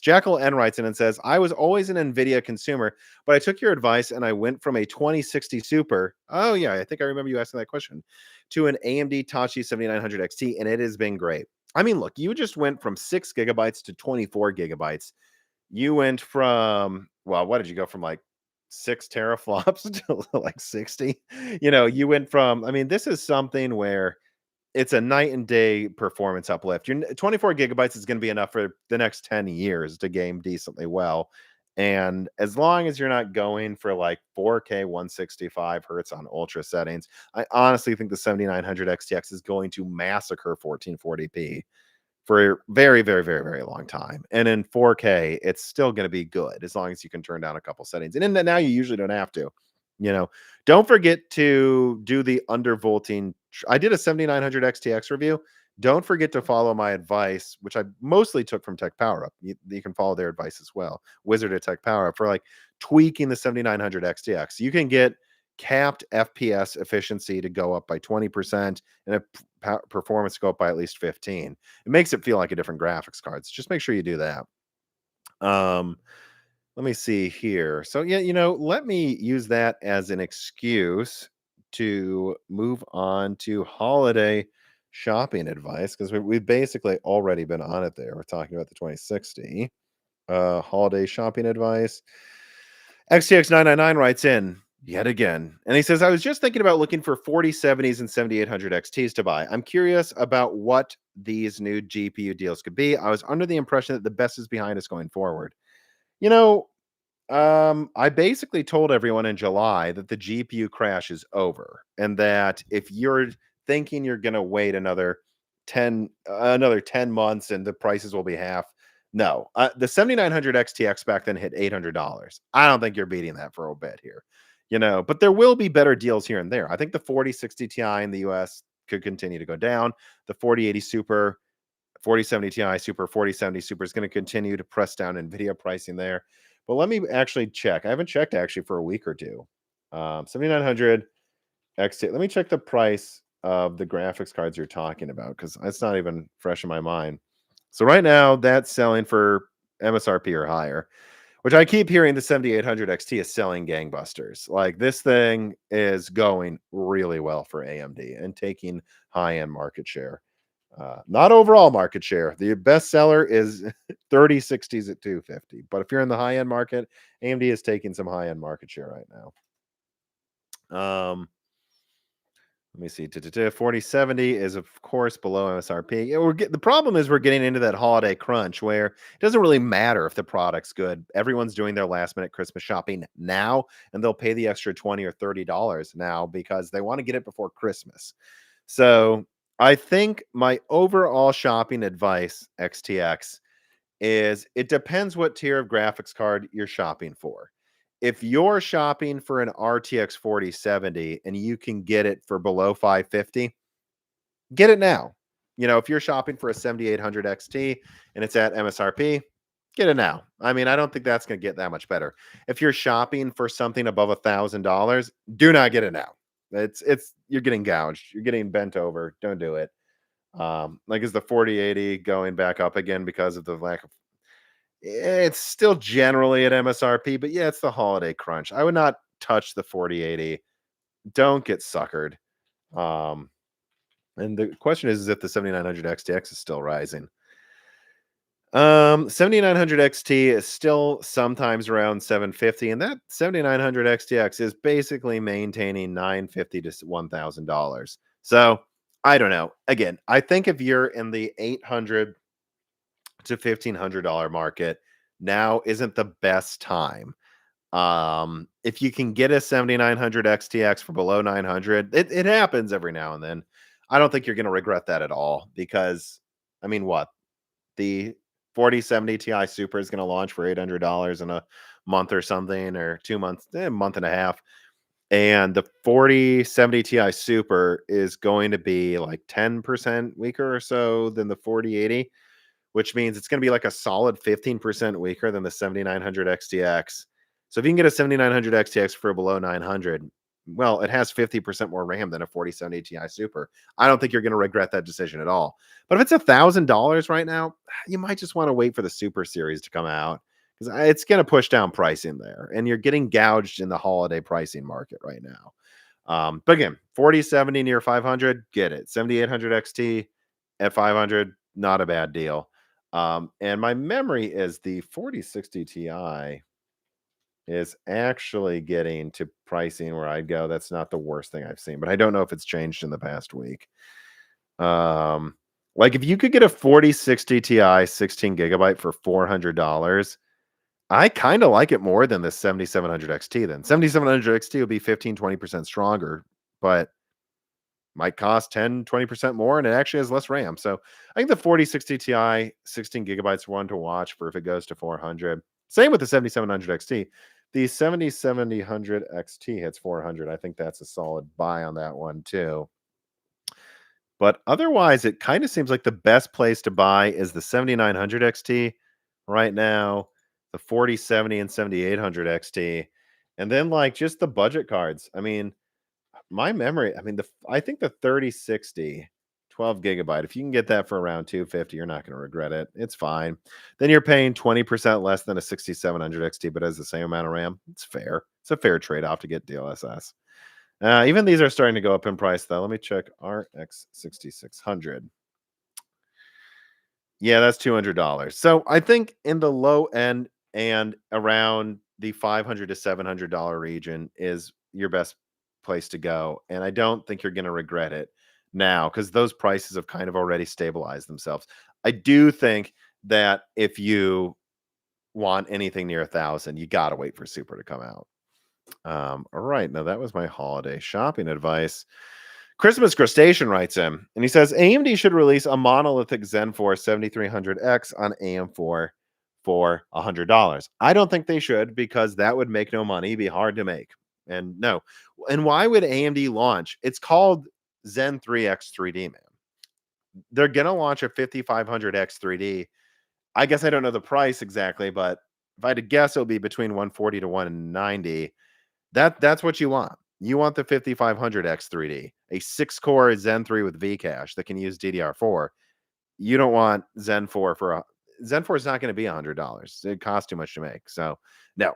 Jackal N writes in and says, I was always an Nvidia consumer, but I took your advice and I went from a 2060 Super. Oh, yeah. I think I remember you asking that question to an AMD Tachi 7900 XT, and it has been great. I mean, look, you just went from 6 GB to 24 GB. You went from, well, what did you go from like 6 teraflops to like 60? You went from, I mean, this is something where it's a night and day performance uplift. Your 24 GB is going to be enough for the next 10 years to game decently well. And as long as you're not going for like 4K 165 hertz on ultra settings, I honestly think the 7900 XTX is going to massacre 1440p for a very, very, very, very long time. And in 4K, it's still going to be good as long as you can turn down a couple settings. And in that now you usually don't have to. Don't forget to do the undervolting. I did a 7900 XTX review. Don't forget to follow my advice, which I mostly took from Tech Power Up. You can follow their advice as well. Wizard at Tech Power Up for like tweaking the 7900 XTX. You can get capped FPS efficiency to go up by 20% and performance to go up by at least 15. It makes it feel like a different graphics card. So just make sure you do that. Let me see here. So yeah, let me use that as an excuse to move on to holiday shopping advice, because we've basically already been on it there. We're talking about the 2060 holiday shopping advice. XTX999 writes in yet again, and he says, I was just thinking about looking for 4070s and 7800 XTs to buy. I'm curious about what these new GPU deals could be. I was under the impression that the best is behind us going forward. You know, I basically told everyone in July that the GPU crash is over, and that if you're thinking you're going to wait another 10 months and the prices will be half, no. The 7900 XTX back then hit $800. I don't think you're beating that for a bit here. But there will be better deals here and there. I think the 4060 Ti in the US could continue to go down. The 4080 Super, 4070 Ti Super, 4070 Super is going to continue to press down Nvidia pricing there. But let me actually check. I haven't checked actually for a week or two. 7900 XT. Let me check the price of the graphics cards you're talking about, because it's not even fresh in my mind. So right now that's selling for MSRP or higher, which I keep hearing the 7800 XT is selling gangbusters. Like this thing is going really well for AMD and taking high-end market share. Not overall market share. The best seller is 3060s at 250. But if you're in the high-end market, AMD is taking some high-end market share right now. Let me see. 4070 is of course below MSRP. Yeah, the problem is we're getting into that holiday crunch where it doesn't really matter if the product's good. Everyone's doing their last minute Christmas shopping now, and they'll pay the extra 20 or $30 now because they want to get it before Christmas. So I think my overall shopping advice, XTX, is it depends what tier of graphics card you're shopping for. If you're shopping for an RTX 4070 and you can get it for below 550, get it now. You know, if you're shopping for a 7800 XT and it's at MSRP, get it now. I mean, I don't think that's going to get that much better. If you're shopping for something above $1,000, do not get it now. It's you're getting gouged. You're getting bent over. Don't do it. Like is the 4080 going back up again because of the lack of it's still generally at MSRP, but yeah, it's the holiday crunch. I would not touch the 4080. Don't get suckered. Um, and the question is if the 7900 XTX is still rising. 7900 XT is still sometimes around 750, and that 7900 XTX is basically maintaining 950 to $1,000. So I don't know. Again, I think if you're in the 800 to $1,500 market, now isn't the best time. If you can get a 7900 XTX for below 900, it happens every now and then. I don't think you're going to regret that at all because, I mean, what? The 4070 Ti Super is going to launch for $800 in a month or something, or 2 months, a month and a half. And the 4070 Ti Super is going to be like 10% weaker or so than the 4080, which means it's going to be like a solid 15% weaker than the 7900 XTX. So if you can get a 7900 XTX for below 900, well, it has 50% more RAM than a 4070 Ti Super. I don't think you're going to regret that decision at all. But if it's $1,000 right now, you might just want to wait for the Super Series to come out because it's going to push down pricing there, and you're getting gouged in the holiday pricing market right now. But again, 4070 near 500, get it. 7800 XT at 500, not a bad deal. And my memory is the 4060 Ti is actually getting to pricing where I'd go. That's not the worst thing I've seen, but I don't know if it's changed in the past week. Like if you could get a 4060 Ti 16 gigabyte for $400, I kind of like it more than the 7700 XT. Then 7700 XT will be 15-20% stronger, but might cost 10-20% more, and it actually has less RAM. So I think the 4060 Ti 16 gigabytes one to watch for if it goes to 400. Same with the 7700 XT. The 7700 XT hits 400. I think that's a solid buy on that one too. But otherwise, it kind of seems like the best place to buy is the 7900 XT right now, the 4070 and 7800 XT, and then like just the budget cards. I mean, my memory, I mean, I think the 3060 12 gigabyte, if you can get that for around 250, you're not going to regret it. It's fine. Then you're paying 20% less than a 6700 XT, but has the same amount of RAM. It's fair. It's a fair trade-off to get DLSS. Even these are starting to go up in price, though. Let me check RX 6600. Yeah, that's $200. So I think in the low end and around the $500 to $700 region is your best place to go. And I don't think you're going to regret it now because those prices have kind of already stabilized themselves. I do think that if you want anything near 1,000, you got to wait for Super to come out. All right. Now that was my holiday shopping advice. Christmas Crustacean writes in, and he says AMD should release a monolithic Zen 4 7300X on AM4 for $100. I don't think they should because that would make no money, be hard to make. And no. And why would AMD launch? It's called Zen 3X 3D, man. They're going to launch a 5500X 3D. I guess I don't know the price exactly, but if I had to guess, it'll be between 140 to 190. That's what you want. You want the 5500X 3D, a 6-core Zen 3 with V-Cache that can use DDR4. You don't want Zen 4 Zen 4 is not going to be $100. It costs too much to make. So, no.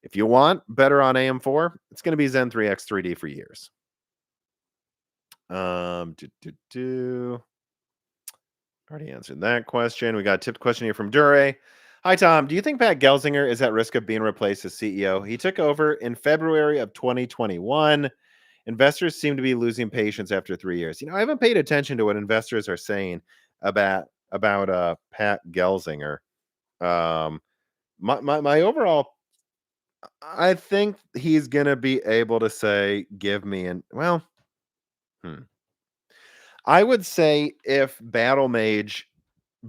If you want better on AM4, it's going to be Zen 3X 3D for years. Already answered that question. We got a tipped question here from Dure. Hi, Tom. Do you think Pat Gelsinger is at risk of being replaced as CEO? He took over in February of 2021. Investors seem to be losing patience after 3 years. I haven't paid attention to what investors are saying about Pat Gelsinger. Um, my overall, I think he's gonna be able to say, "Give me," and well, hmm. I would say if Battle Mage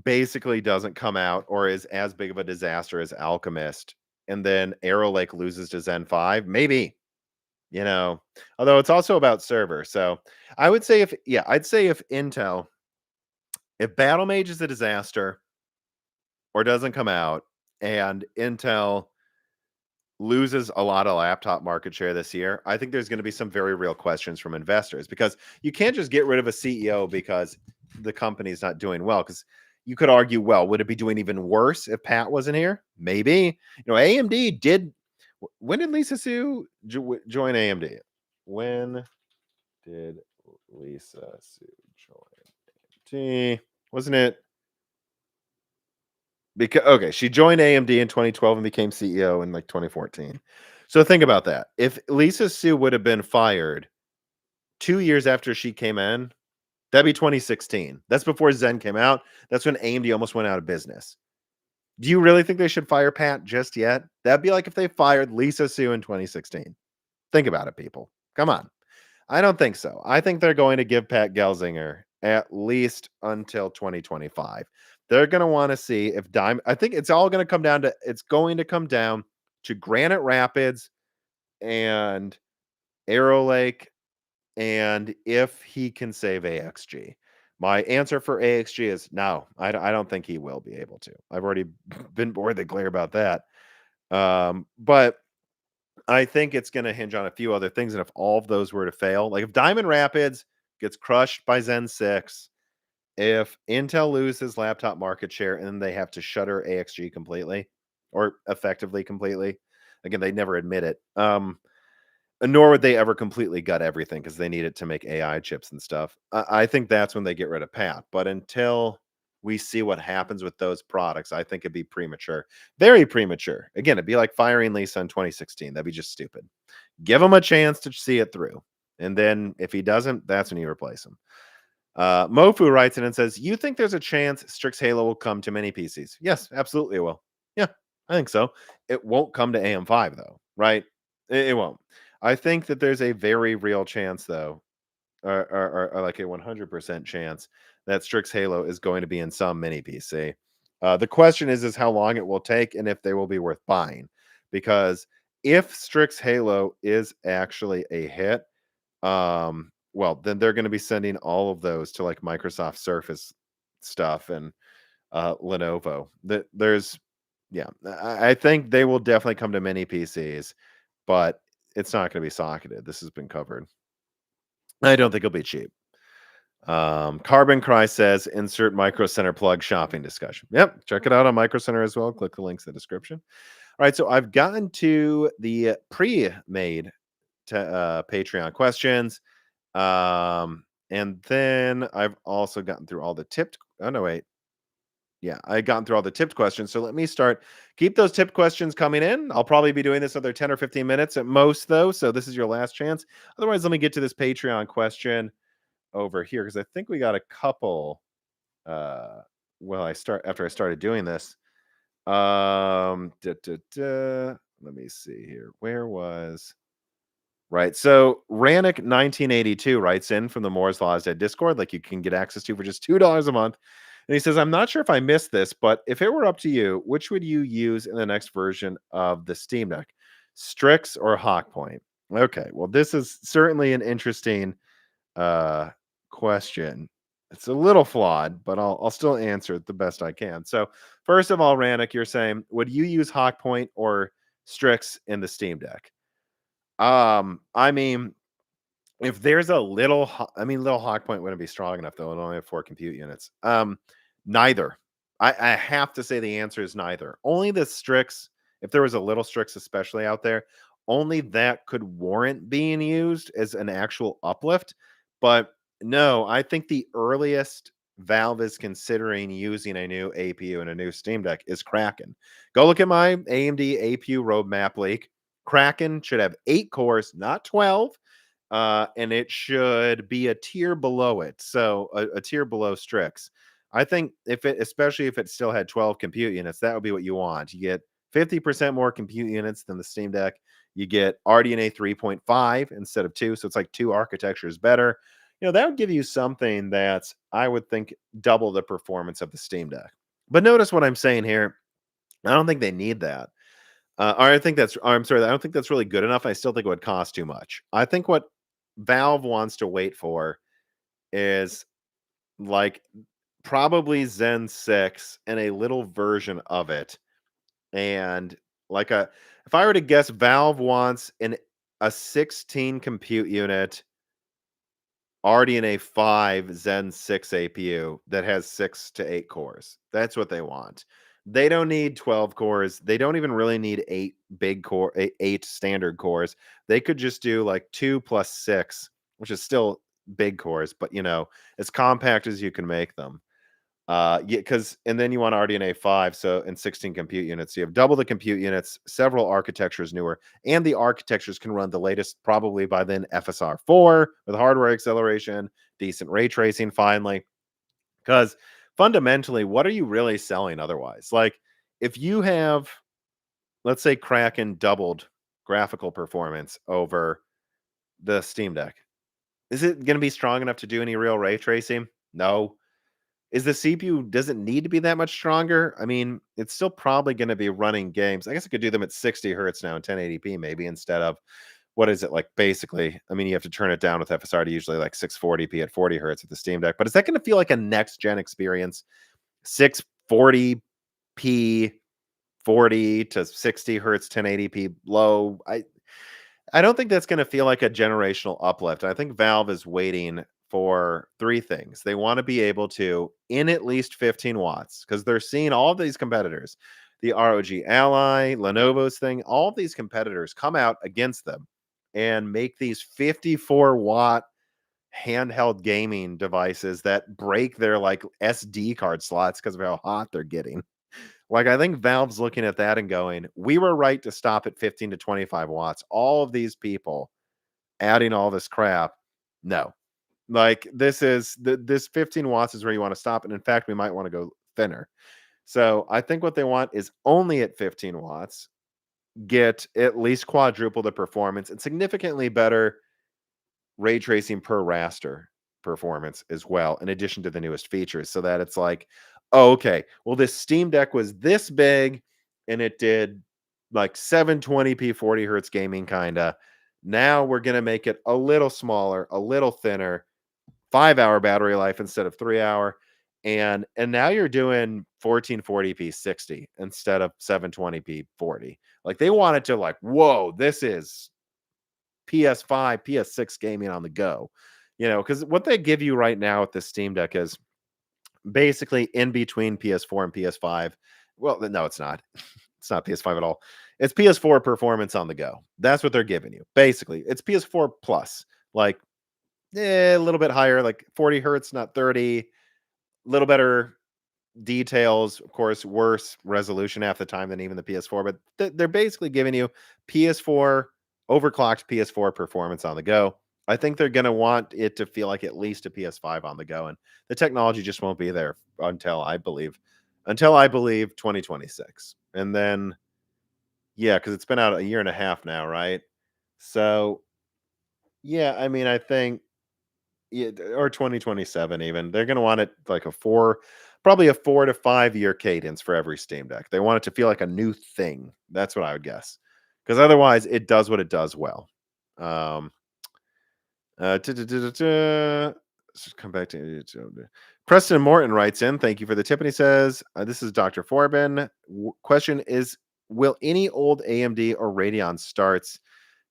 basically doesn't come out or is as big of a disaster as Alchemist, and then Arrow Lake loses to Zen 5, maybe, although it's also about server. So I would say I'd say if Battle Mage is a disaster or doesn't come out and Intel loses a lot of laptop market share this year, I think there's going to be some very real questions from investors because you can't just get rid of a CEO because the company's not doing well. Because you could argue, well, would it be doing even worse if Pat wasn't here? Maybe. AMD did. When did Lisa Su join AMD? When did Lisa Su join AMD? Wasn't it? Because okay, she joined AMD in 2012 and became CEO in like 2014. So think about that. If Lisa Su would have been fired 2 years after she came in, that'd be 2016. That's before Zen came out. That's when AMD almost went out of business. Do you really think they should fire Pat just yet? That'd be like if they fired Lisa Su in 2016. Think about it, people. Come on. I don't think so. I think they're going to give Pat Gelsinger at least until 2025. They're going to want to see if Diamond. I think it's going to come down to Granite Rapids and Arrow Lake and if he can save AXG. My answer for AXG is no. I don't think he will be able to. I've already been bored clear about that. But I think it's going to hinge on a few other things. And if all of those were to fail, like if Diamond Rapids gets crushed by Zen 6, if Intel loses laptop market share and then they have to shutter AXG completely or effectively completely, again, they never admit it. Nor would they ever completely gut everything because they need it to make AI chips and stuff. I think that's when they get rid of Pat. But until we see what happens with those products, I think it'd be premature. Very premature. Again, it'd be like firing Lisa in 2016. That'd be just stupid. Give him a chance to see it through. And then if he doesn't, that's when you replace him. Mofu writes in and says, you think there's a chance Strix Halo will come to many PCs? Yes, absolutely it will. Yeah, I think so. It won't come to AM5 though, right? It won't. I think that there's a very real chance though, or like a 100% chance that Strix Halo is going to be in some mini PC. The question is how long it will take and if they will be worth buying. Because if Strix Halo is actually a hit, well, then they're going to be sending all of those to like Microsoft Surface stuff and Lenovo. I think they will definitely come to many PCs, but it's not going to be socketed. This has been covered. I don't think it'll be cheap. Carbon Cry says insert Micro Center plug shopping discussion. Yep, check it out on Micro Center as well. Click the links in the description. All right, so I've gotten to the pre-made Patreon questions. And then I've also gotten through all the tipped. Oh, no, wait. Yeah, I gotten through all the tipped questions. So let me start. Keep those tipped questions coming in. I'll probably be doing this another 10 or 15 minutes at most, though. So this is your last chance. Otherwise, let me get to this Patreon question over here because I think we got a couple. After I started doing this. Let me see here. Where was. Right. So Rannick 1982 writes in from the Moore's Law is Dead Discord, like you can get access to for just $2 a month. And he says, I'm not sure if I missed this, but if it were up to you, which would you use in the next version of the Steam Deck? Strix or Hawk Point? Okay. Well, this is certainly an interesting question. It's a little flawed, but I'll still answer it the best I can. So first of all, Rannick, you're saying, would you use Hawk Point or Strix in the Steam Deck? I mean, if there's a little Hawk Point wouldn't be strong enough though. It only have 4 compute units. Neither. I have to say the answer is neither. Only the Strix, if there was a little Strix especially out there, only that could warrant being used as an actual uplift. But no, I think the earliest Valve is considering using a new APU and a new Steam Deck is Kraken. Go look at my AMD APU roadmap leak. Kraken should have 8 cores, not 12. and it should be a tier below it. So a tier below Strix. I think if it, especially if it still had 12 compute units, that would be what you want. You get 50% more compute units than the Steam Deck. You get RDNA 3.5 instead of 2. So it's like 2 architectures better. That would give you something that's, I would think, double the performance of the Steam Deck. But notice what I'm saying here. I don't think they need that. Or I think that's, or I'm sorry, I don't think that's really good enough. I still think it would cost too much. I think what Valve wants to wait for is like probably Zen 6 and a little version of it. And like if I were to guess, Valve wants a 16 compute unit RDNA 5 Zen 6 APU that has 6 to 8 cores. That's what they want. They don't need 12 cores. They don't even really need 8 big core, 8 standard cores. They could just do like 2 plus 6, which is still big cores, but as compact as you can make them. Yeah, because and then you want RDNA 5, so and 16 compute units. So you have double the compute units, several architectures newer, and the architectures can run the latest, probably by then, FSR 4 with hardware acceleration, decent ray tracing finally. Because fundamentally, what are you really selling otherwise? Like, if you have, let's say, Kraken doubled graphical performance over the Steam Deck, is it going to be strong enough to do any real ray tracing? No. Is the CPU, does it need to be that much stronger? I mean, it's still probably going to be running games. I guess I could do them at 60 hertz now in 1080p maybe instead of, what is it like, basically? I mean, you have to turn it down with FSR to usually like 640p at 40 hertz with the Steam Deck. But is that going to feel like a next gen experience? 640p, 40 to 60 hertz, 1080p low. I don't think that's going to feel like a generational uplift. I think Valve is waiting for 3 things. They want to be able to, in at least 15 watts, because they're seeing all of these competitors, the ROG Ally, Lenovo's thing, all of these competitors come out against them and make these 54-watt handheld gaming devices that break their like SD card slots because of how hot they're getting. Like, I think Valve's looking at that and going, we were right to stop at 15 to 25 watts. All of these people adding all this crap. No, like this 15 watts is where you want to stop. And in fact, we might want to go thinner. So I think what they want is only at 15 watts, get at least quadruple the performance and significantly better ray tracing per raster performance as well, in addition to the newest features, so that it's like, oh, okay, well, this Steam Deck was this big and it did like 720p 40 hertz gaming kind of. Now we're going to make it a little smaller, a little thinner, 5-hour battery life instead of 3-hour. And now you're doing 1440p 60 instead of 720p 40. Like, they wanted to, like, whoa, this is PS5, PS6 gaming on the go. Because what they give you right now with the Steam Deck is basically in between PS4 and PS5. Well, no, it's not. It's not PS5 at all. It's PS4 performance on the go. That's what they're giving you. Basically, it's PS4 plus, like, a little bit higher, like 40 hertz, not 30. A little better details, of course, worse resolution half the time than even the PS4, but they're basically giving you PS4 overclocked PS4 performance on the go. I think they're going to want it to feel like at least a PS5 on the go, and the technology just won't be there until I believe 2026. And then, yeah, because it's been out a year and a half now, right? So yeah, I mean, I think, yeah, or 2027 even. They're gonna want it like probably a 4 to 5 year cadence for every Steam Deck. They want it to feel like a new thing. That's what I would guess. Because otherwise, it does what it does well. Um, Let's just come back to Preston Morton writes in. Thank you for the tip, and he says, "This is Dr. Forbin. Question is, will any old AMD or Radeon starts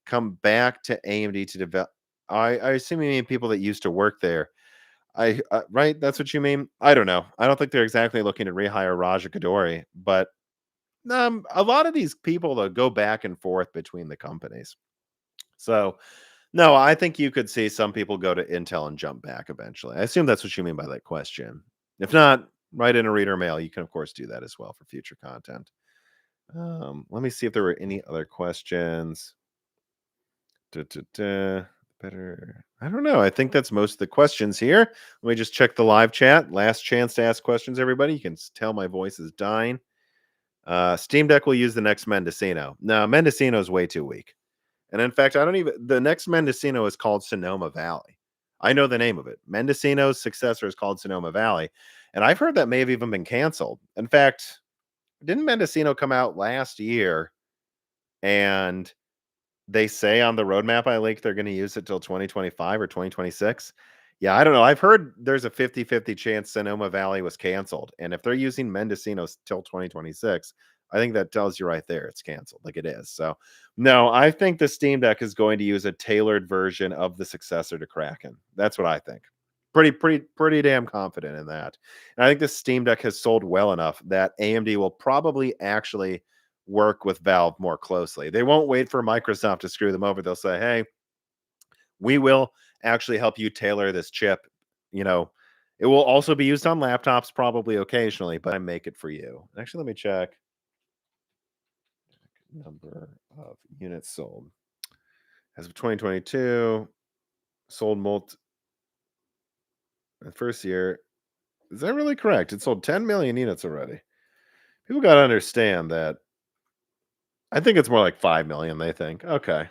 come back to AMD to develop?" I assume you mean people that used to work there. Right? That's what you mean? I don't know. I don't think they're exactly looking to rehire Raja Kadori, but a lot of these people, they'll go back and forth between the companies. So no, I think you could see some people go to Intel and jump back eventually. I assume that's what you mean by that question. If not, write in a reader mail. You can, of course, do that as well for future content. Let me see if there were any other questions. better. I don't know. I think that's most of the questions here. Let me just check the live chat. Last chance to ask questions, everybody. You can tell my voice is dying. Steam Deck will use the next Mendocino. No, Mendocino is way too weak. And in fact, I don't even. The next Mendocino is called Sonoma Valley. I know the name of it. Mendocino's successor is called Sonoma Valley. And I've heard that may have even been canceled. In fact, didn't Mendocino come out last year and they say on the roadmap I linked they're gonna use it till 2025 or 2026. Yeah, I don't know. I've heard there's a 50-50 chance Sonoma Valley was canceled, and if they're using Mendocino's till 2026, I think that tells you right there it's canceled, like it is. So, no, I think the Steam Deck is going to use a tailored version of the successor to Kraken. That's what I think. Pretty damn confident in that. And I think the Steam Deck has sold well enough that AMD will probably actually work with Valve more closely. They won't wait for Microsoft to screw them over. They'll say, "Hey, we will actually help you tailor this chip." You know, it will also be used on laptops probably occasionally, but I make it for you. Actually, let me check number of units sold. As of 2022, sold the first year. Is that really correct? It sold 10 million units already. People got to understand that. I think it's more like 5 million, they think. Okay.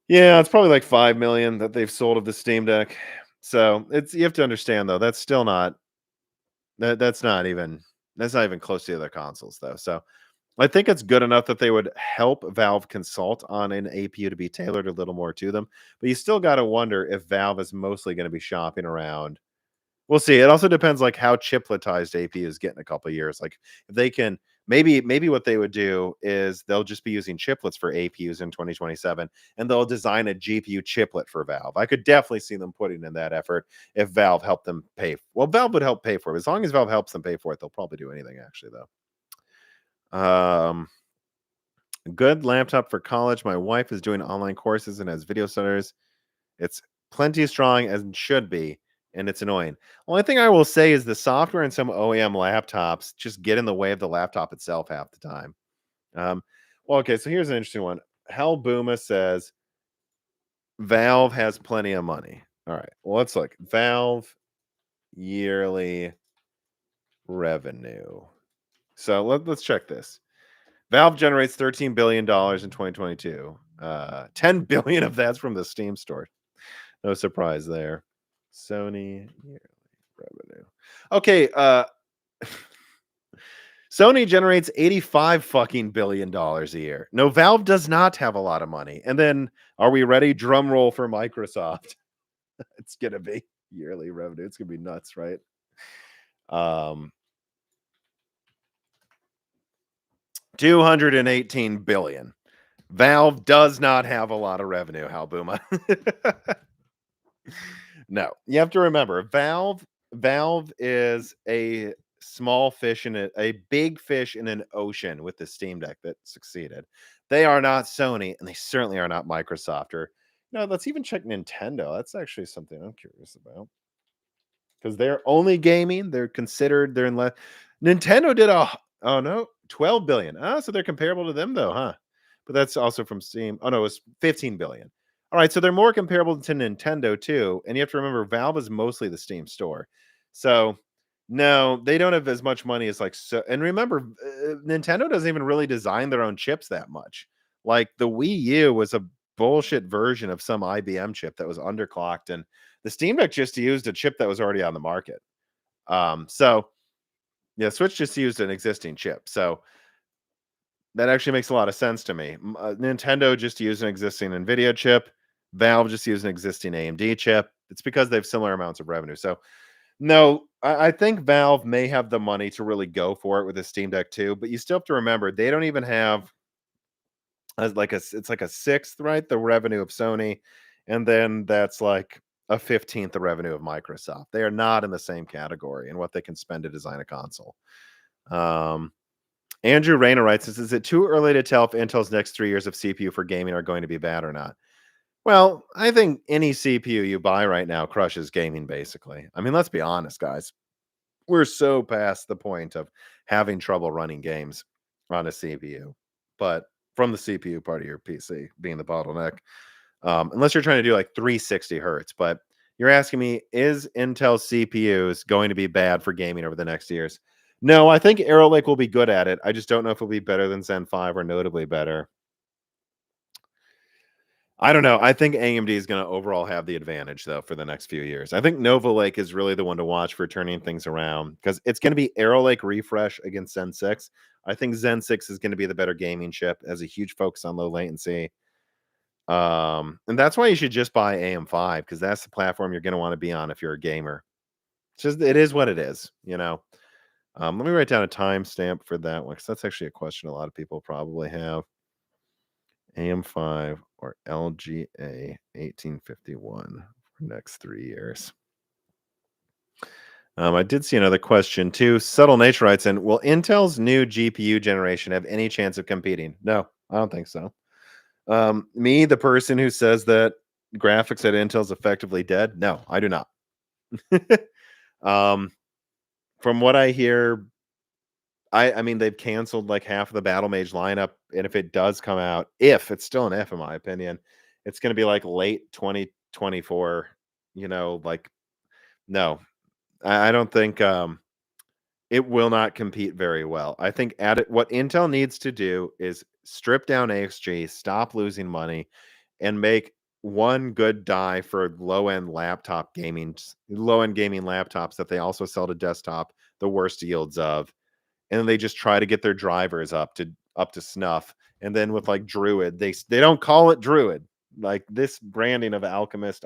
Yeah, it's probably like 5 million that they've sold of the Steam Deck. So, it's you have to understand though, that's still not that's not even close to the other consoles though. So, I think it's good enough that they would help Valve consult on an APU to be tailored a little more to them. But you still got to wonder if Valve is mostly going to be shopping around. We'll see. It also depends like how chipletized APUs get in a couple of years. Like if they can maybe what they would do is they'll just be using chiplets for APUs in 2027 and they'll design a GPU chiplet for Valve. I could definitely see them putting in that effort if Valve helped them pay. Well, Valve would help pay for it. As long as Valve helps them pay for it, they'll probably do anything actually though. Good laptop for college. My wife is doing online courses and has video centers. It's plenty strong as it should be, and it's annoying. Only thing I will say is the software in some OEM laptops just get in the way of the laptop itself half the time. Well, okay, so here's an interesting one. Hal Booma says Valve has plenty of money. All right, well, let's look. Valve yearly revenue. So let's check this. Valve generates $13 billion in 2022. 10 billion of that's from the Steam store. No surprise there. Sony yearly revenue. Okay, Sony generates 85 fucking billion dollars a year. No, Valve does not have a lot of money. And then are we ready? Drum roll for Microsoft. It's gonna be yearly revenue. It's gonna be nuts, right? 218 billion. Valve does not have a lot of revenue, Halbuma. No, you have to remember, Valve is a small fish in a big fish in an ocean with the Steam Deck that succeeded. They are not Sony, and they certainly are not Microsoft. Or no, let's even check Nintendo. That's actually something I'm curious about because they're only gaming. They're considered. They're in less. Nintendo did a oh no 12 billion. Oh, so they're comparable to them though, huh? But that's also from Steam. Oh no, it's 15 billion. All right, so they're more comparable to Nintendo too. And you have to remember, Valve is mostly the Steam store. So no, they don't have as much money as like so. And remember, Nintendo doesn't even really design their own chips that much. Like the Wii U was a bullshit version of some IBM chip that was underclocked, and the Steam Deck just used a chip that was already on the market. So yeah, Switch just used an existing chip. So that actually makes a lot of sense to me. Nintendo just used an existing Nvidia chip. Valve just used an existing AMD chip. It's because they have similar amounts of revenue. So no, I think Valve may have the money to really go for it with the Steam Deck too. But you still have to remember they don't even have as like it's like a sixth, right? The revenue of Sony, and then that's like a 15th the revenue of Microsoft. They are not in the same category in what they can spend to design a console. Andrew Rayner writes, is it too early to tell if Intel's next 3 years of CPU for gaming are going to be bad or not? Well, I think any CPU you buy right now crushes gaming, basically. I mean, let's be honest, guys. We're so past the point of having trouble running games on a CPU, but from the CPU part of your PC being the bottleneck. unless you're trying to do like 360 hertz. But you're asking me, is Intel CPUs going to be bad for gaming over the next years? No, I think Arrow Lake will be good at it. I just don't know if it'll be better than Zen 5 or notably better. I don't know. I think AMD is going to overall have the advantage though for the next few years. I think Nova Lake is really the one to watch for turning things around because it's going to be Arrow Lake refresh against Zen 6. I think Zen 6 is going to be the better gaming chip, has a huge focus on low latency. And that's why you should just buy AM5 because that's the platform you're going to want to be on if you're a gamer. It's just it is what it is, you know. Let me write down a timestamp for that one because that's actually a question a lot of people probably have. AM5 or LGA 1851 for next 3 years. I did see another question too. Subtle Nature writes in, will Intel's new GPU generation have any chance of competing? No, I don't think so. Me, the person who says that graphics at Intel's effectively dead. No, I do not. um, from what I hear, I mean they've canceled like half of the Battle Mage lineup, and if it does come out, if it's still an F in my opinion, it's going to be like late 2024. You know, like no, I don't think it will not compete very well. I think at it, what Intel needs to do is strip down AXG, stop losing money, and make one good die for low-end low-end gaming laptops that they also sell to desktop the worst yields of. And then they just try to get their drivers up to snuff. And then with like Druid, they don't call it Druid. Like this branding of Alchemist,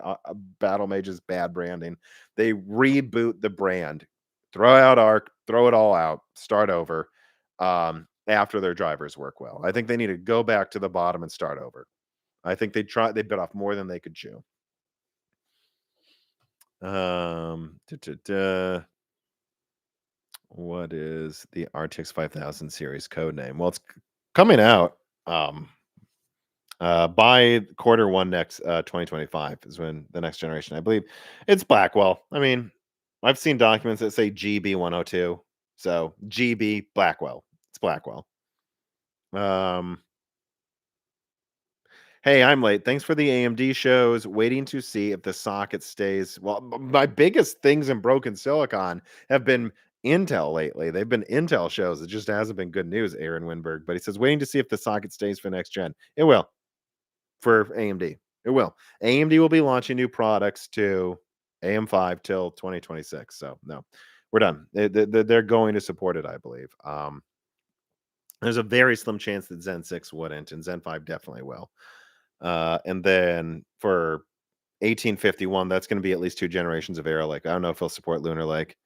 Battle Mage is bad branding. They reboot the brand, throw out Arc, throw it all out, start over. After their drivers work well, I think they need to go back to the bottom and start over. I think they bit off more than they could chew. What is the RTX 5000 series code name? Well, it's coming out by quarter one next 2025 is when the next generation. I believe it's Blackwell. I mean, I've seen documents that say GB102, so GB Blackwell. It's Blackwell. Hey, I'm late. Thanks for the AMD shows. Waiting to see if the socket stays. Well, my biggest things in broken silicon have been Intel lately. They've been Intel shows. It just hasn't been good news, Aaron Winberg. But he says, waiting to see if the socket stays for next gen. It will for AMD. It will. AMD will be launching new products to AM5 till 2026. So, no, we're done. They're going to support it, I believe. There's a very slim chance that Zen 6 wouldn't, and Zen 5 definitely will. And then for 1851, that's going to be at least 2 generations of Arrow Lake. I don't know if he'll support Lunar Lake.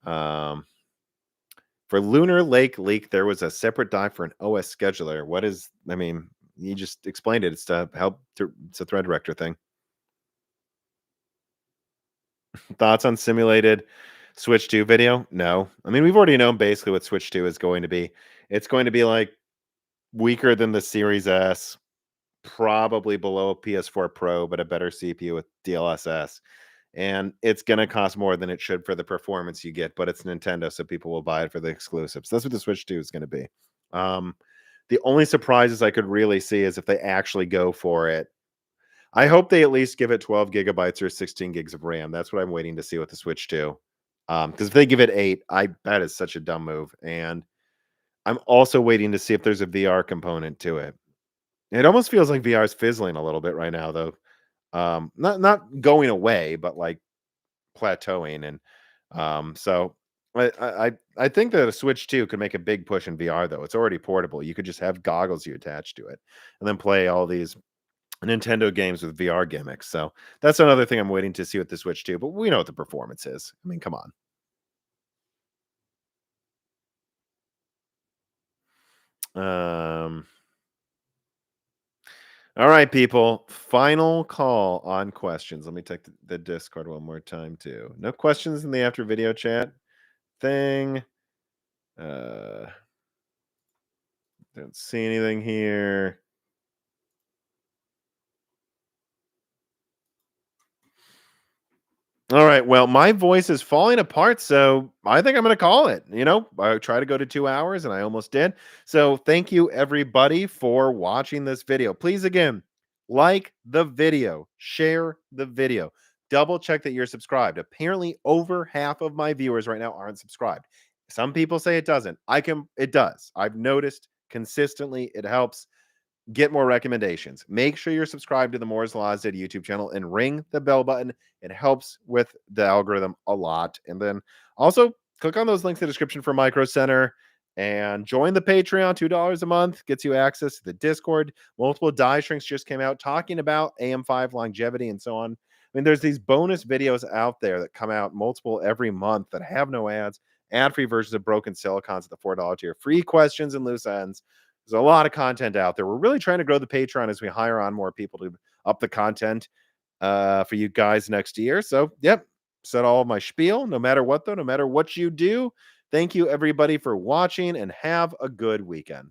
For Lunar Lake Leak, there was a separate die for an OS scheduler. What is, I mean, you just explained it. It's to help, it's a thread director thing. Thoughts on simulated Switch 2 video? No. I mean, we've already known basically what Switch 2 is going to be. It's going to be like weaker than the Series S, probably below a PS4 Pro, but a better CPU with DLSS. And it's going to cost more than it should for the performance you get, but it's Nintendo, so people will buy it for the exclusives. That's what the Switch 2 is going to be. The only surprises I could really see is if they actually go for it. I hope they at least give it 12 gigabytes or 16 gigs of RAM. That's what I'm waiting to see with the Switch 2. Because if they give it 8, that is such a dumb move. And I'm also waiting to see if there's a VR component to it. It almost feels like VR is fizzling a little bit right now, though. Not going away, but like plateauing. And so I think that a Switch 2 could make a big push in VR, though. It's already portable. You could just have goggles you attach to it and then play all these Nintendo games with VR gimmicks. So that's another thing I'm waiting to see with the Switch 2. But we know what the performance is. I mean, come on. All right, people. Final call on questions. Let me take the Discord one more time, too. No questions in the after video chat thing. Don't see anything here. All right. Well, my voice is falling apart, so I think I'm going to call it. You know, I try to go to 2 hours, and I almost did. So thank you, everybody, for watching this video. Please, again, like the video, share the video, double check that you're subscribed. Apparently, over half of my viewers right now aren't subscribed. Some people say it doesn't. It does. I've noticed consistently it helps get more recommendations. Make sure you're subscribed to the Moore's Laws Did YouTube channel and ring the bell button. It helps with the algorithm a lot. And then also click on those links in the description for Micro Center and join the Patreon. $2 a month gets you access to the Discord. Multiple die shrinks just came out talking about AM5 longevity and so on. I mean, there's these bonus videos out there that come out multiple every month that have no ads, ad-free versions of broken silicons at the $4 tier, free questions and loose ends. There's a lot of content out there. We're really trying to grow the Patreon as we hire on more people to up the content for you guys next year. So, yep, said all of my spiel. No matter what, though, no matter what you do, thank you everybody for watching and have a good weekend.